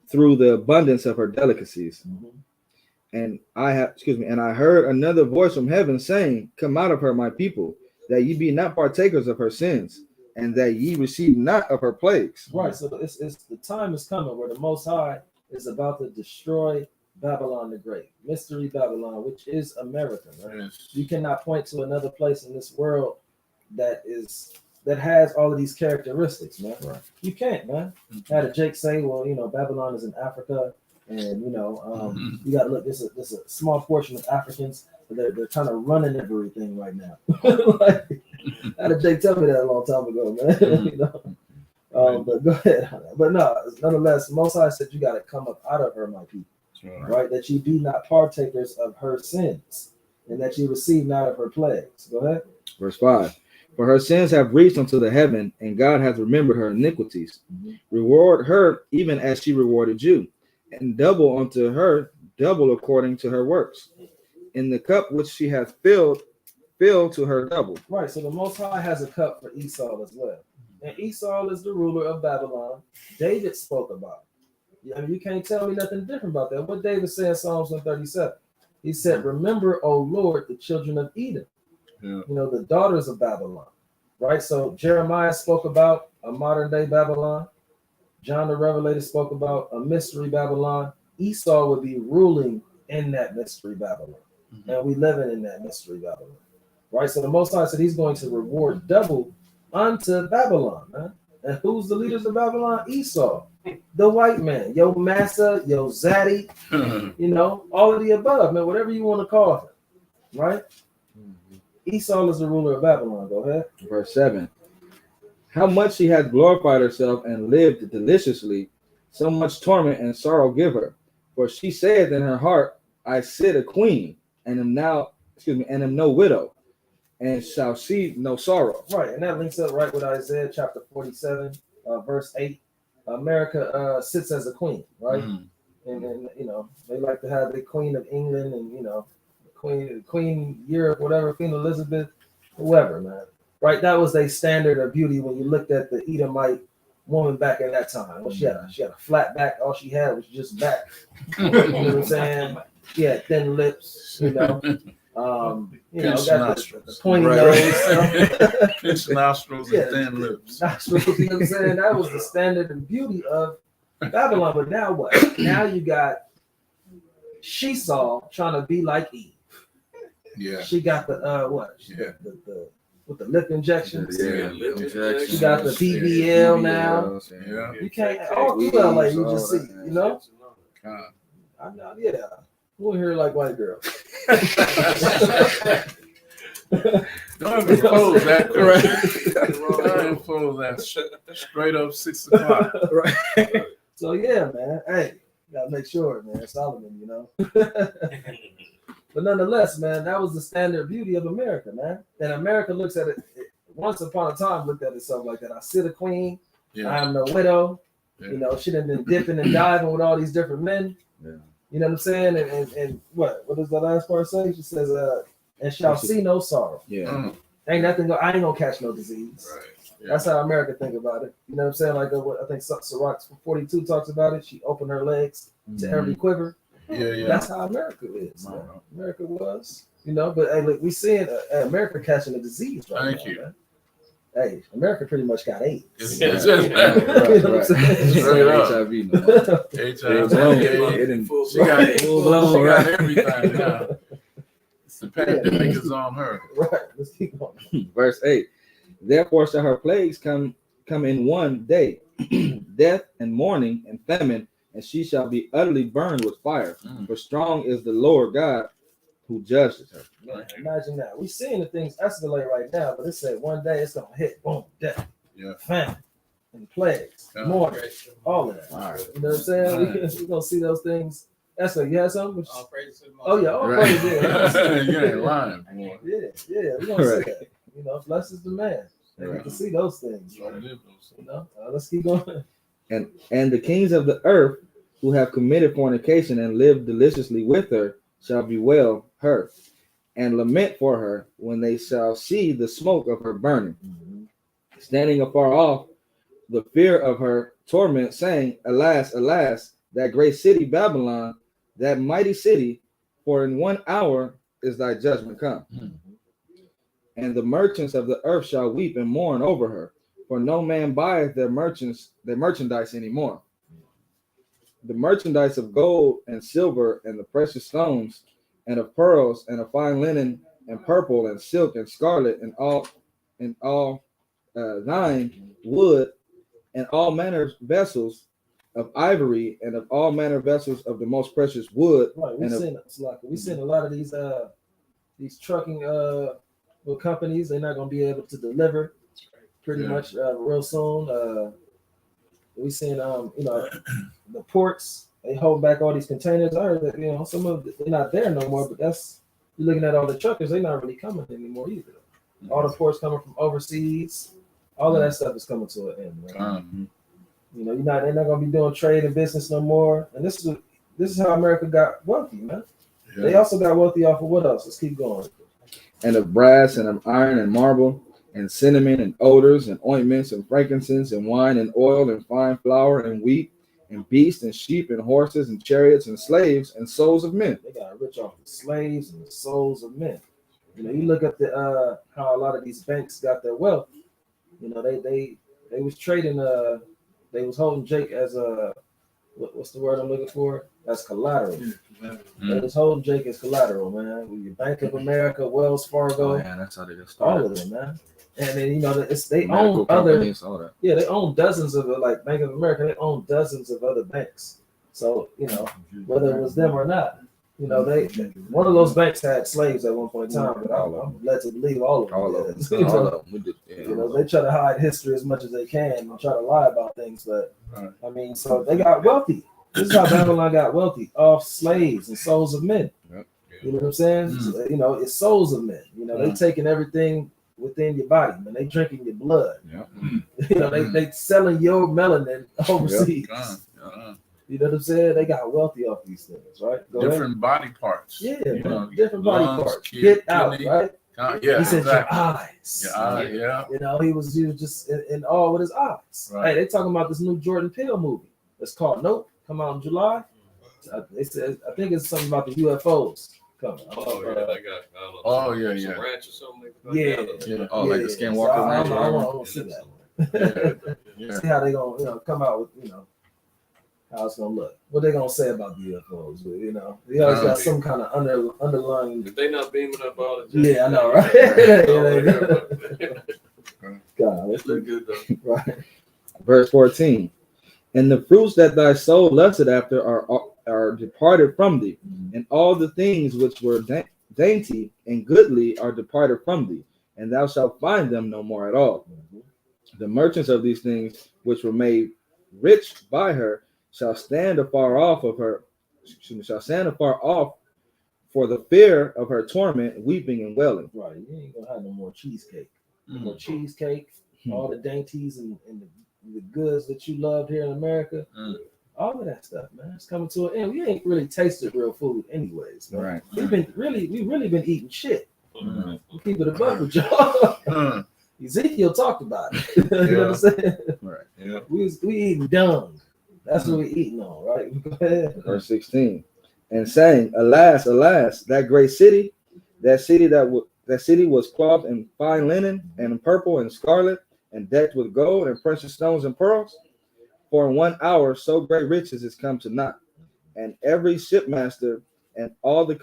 through the abundance of her delicacies. And I heard another voice from heaven saying, Come out of her, my people, that ye be not partakers of her sins, and that ye receive not of her plagues. Right. So it's the time is coming where the Most High is about to destroy Babylon the Great, Mystery Babylon, which is America. Right? Yes. You cannot point to another place in this world that has all of these characteristics, man. Right. You can't, man. Had a Jake say, well, Babylon is in Africa, and you got to look. There's a small portion of Africans. They're kind of running everything right now. How did Jake tell me that a long time ago, man? But go ahead. But no, nonetheless, Most High said you got to come up out of her, my people. Right? That you be not partakers of her sins, and that you receive not of her plagues. Go ahead. Verse 5. For her sins have reached unto the heaven, and God hath remembered her iniquities. Reward her even as she rewarded you, and double unto her, double according to her works. In the cup which she hath filled, fill to her double. Right. So the Most High has a cup for Esau as well. And Esau is the ruler of Babylon. David spoke about it. I mean, you can't tell me nothing different about that. What David said in Psalms 137. He said, remember, O Lord, the children of Edom, the daughters of Babylon. Right. So Jeremiah spoke about a modern day Babylon. John the Revelator spoke about a mystery Babylon. Esau would be ruling in that mystery Babylon. And we living in that mystery Babylon. Right. So the Most High said he's going to reward double unto Babylon. Man. And who's the leaders of Babylon? Esau, the white man, your Massa, your Zaddy, all of the above, man, whatever you want to call him. Right. Esau is the ruler of Babylon. Go ahead. Verse 7. How much she hath glorified herself and lived deliciously, so much torment and sorrow give her. For she said in her heart, I sit a queen, and am no widow, and shall see no sorrow. Right, and that links up right with Isaiah chapter 47, verse 8. America sits as a queen, right? And they like to have the Queen of England and Queen Europe, whatever, Queen Elizabeth, whoever, man. Right, that was their standard of beauty when you looked at the Edomite woman back in that time. Well, she had a flat back. All she had was just back. You know what I'm saying? She had thin lips. Got the pointy nose. Pinch nostrils and thin lips. Nostrils, you know what I'm saying? That was the standard and beauty of Babylon. But now what? Now you got Shesaw trying to be like Eve. Yeah. She got the the with the lip injections. Yeah, lip injections. She got the BBL now. Yeah. You can't all through LA, you just see, I know, yeah. We'll hear like white girl. Don't impose that. Don't impose that. Straight up 6 o'clock. Right. So yeah, man. Hey, gotta make sure, man. Solomon, But nonetheless, man, that was the standard beauty of America, man. And America looks at it once upon a time, looked at itself like that. I sit a queen. Yeah. I am no widow. Yeah. She done been dipping and diving with all these different men. Yeah. You know what I'm saying? And what does the last part say? She says, and shall see no sorrow. Yeah. Ain't nothing, I ain't gonna catch no disease. Right. Yeah. That's how America think about it. You know what I'm saying? Like I think Sirach 42 talks about it. She opened her legs to every quiver. Yeah. That's how America is. Man. America was, but hey, look, we seeing America catching a disease right now. Thank you. Man. Hey, America pretty much got AIDS. It's You just know what I'm saying? Straight up. HIV. She got everything now. The pandemic is on her. Right. Let's keep going. Verse 8. Therefore shall her plagues come in one day, death and mourning and famine, and she shall be utterly burned with fire. For strong is the Lord God who judges her. Man, imagine that. We seeing the things escalate right now, but it said one day it's gonna hit, boom, death, famine, and plagues, mourning, all of that. Right. You know what I'm saying? We're gonna see those things. That's what you had something. All praise to the Most Oh yeah, all praise, yeah. You ain't lying, boy. Yeah, we're gonna see that. Blessed is the man. They get to see those things. Let's keep going. And the kings of the earth who have committed fornication and lived deliciously with her shall bewail her and lament for her when they shall see the smoke of her burning. Standing afar off, the fear of her torment, saying, Alas, alas, that great city Babylon, that mighty city, for in 1 hour is thy judgment come. And the merchants of the earth shall weep and mourn over her, for no man buyeth their merchandise anymore. The merchandise of gold and silver and the precious stones and of pearls and of fine linen and purple and silk and scarlet and all thine wood and all manner of vessels of ivory and of all manner of vessels of the most precious wood. Right, we seen a lot of these trucking companies. They're not going to be able to deliver pretty much real soon. We seen the ports, they hold back all these containers. I heard that some of them, they're not there no more, but you're looking at all the truckers, they're not really coming anymore either. All the ports coming from overseas, all of that stuff is coming to an end, man. They're not gonna be doing trade and business no more. And this is how America got wealthy, man. They also got wealthy off of what else? Let's keep going. and of brass, and of iron, and marble, and cinnamon, and odors, and ointments, and frankincense, and wine, and oil, and fine flour, and wheat, and beasts, and sheep, and horses, and chariots, and slaves, and souls of men. They got rich off the slaves and the souls of men. You know, you look at the how a lot of these banks got their wealth. You know, they was trading they was holding Jake as a what's the word I'm looking for? As collateral. They was holding Jake as collateral, man. With your Bank of America, Wells Fargo, Oh, yeah, that's how they got all started. of them, man. And then you know they Medical own other companies, all that. yeah, they own dozens of like Bank of America, they own dozens of other banks. So, you know, whether it was them or not, you know, one of those banks had slaves at one point in time, but I'm led to believe all of them. All of did. them. You know? All of them. We did, yeah, You know, they try to hide history as much as they can and try to lie about things, but I mean, so they got wealthy. This is how Babylon got wealthy, off slaves and souls of men. Yep. You know what I'm saying? So, you know, it's souls of men. You know, they taking everything within your body, man. They drinking your blood. Yep. You know, they selling your melanin overseas. You know what I'm saying? They got wealthy off these things, right? Go Different ahead. body parts. Yeah, You man. know, Different body lungs, parts. kidney, Get out, right? Yeah, He said exactly. your eyes. Your eye, yeah. You know, he was just in awe with his eyes. Right. Hey, they talking about this new Jordan Peele movie. It's called Nope. Come out in July. They said I think it's something about the UFOs coming. Oh yeah, they got Oh, yeah, some yeah. ranch or something. Yeah. Yeah. Oh, like the Skinwalker So Ranch. I want to see that one. Yeah. See how they gonna come out with how it's gonna look. What they gonna say about the UFOs? But, they always got some kind of underlying. If they not beaming up all the Yeah, I know, right? God, It look good though. right. Verse 14. And the fruits that thy soul lusted after are departed from thee, and all the things which were dainty and goodly are departed from thee, and thou shalt find them no more at all. The merchants of these things which were made rich by her shall stand afar off for the fear of her torment, weeping and wailing. Right. You ain't gonna have no more cheesecake. No more cheesecake, all the dainties and the goods that you loved here in America. All of that stuff, man. It's coming to an end. We ain't really tasted real food anyways, man. Right. We really been eating shit. We keep it above with y'all. Ezekiel talked about it. You know what I'm saying? Right. Yeah. We eating dung. That's what we eating on, right? Go ahead. Verse 16. And saying, Alas, alas, that great city, that city was clothed in fine linen and in purple and scarlet and decked with gold and precious stones and pearls. For in 1 hour so great riches is come to naught, and every shipmaster and all the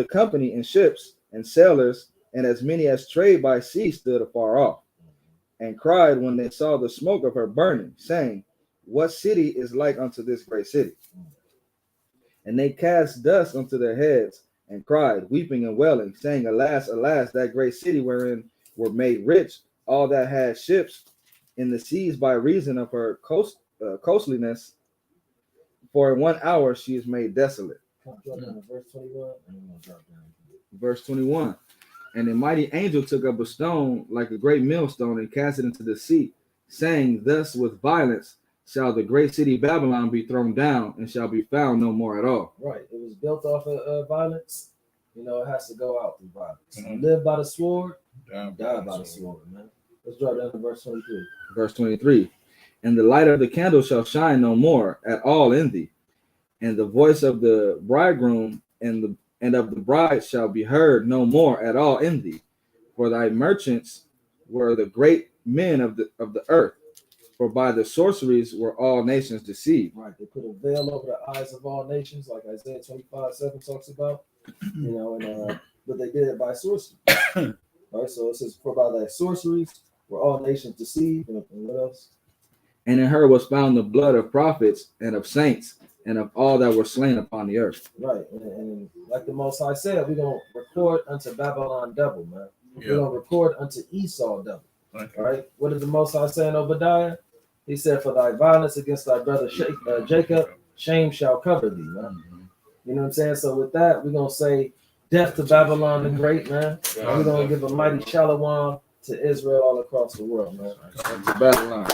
company in ships and sailors and as many as trade by sea stood afar off, and cried when they saw the smoke of her burning, saying, What city is like unto this great city? And they cast dust unto their heads and cried, weeping and wailing, saying, Alas, alas, that great city wherein were made rich all that had ships in the seas by reason of her costliness. For in 1 hour she is made desolate. Verse 21. Verse 21. And a mighty angel took up a stone like a great millstone and cast it into the sea, saying, Thus with violence shall the great city Babylon be thrown down, and shall be found no more at all. Right. It was built off of violence. It has to go out through violence. Live by the sword, die by the sword, man. Let's drop down to verse 23. Verse 23. And the light of the candle shall shine no more at all in thee, and the voice of the bridegroom and of the bride shall be heard no more at all in thee. For thy merchants were the great men of the earth, for by the sorceries were all nations deceived. Right. They put a veil over the eyes of all nations, like Isaiah 25:7 talks about. But they did it by sorcery. Right. So it says, for by thy sorceries were all nations deceived. And what else? And in her was found the blood of prophets and of saints and of all that were slain upon the earth. Right. And like the Most High said, we're going to record unto Babylon double, man. We're going to record unto Esau double. Okay. All right. What did the Most High say in Obadiah? He said, for thy violence against thy brother Jacob, shame shall cover thee, man. You know what I'm saying? So with that, we're going to say death to Babylon the Great, man. And we're going to give a mighty shalom to Israel all across the world, man. Babylon.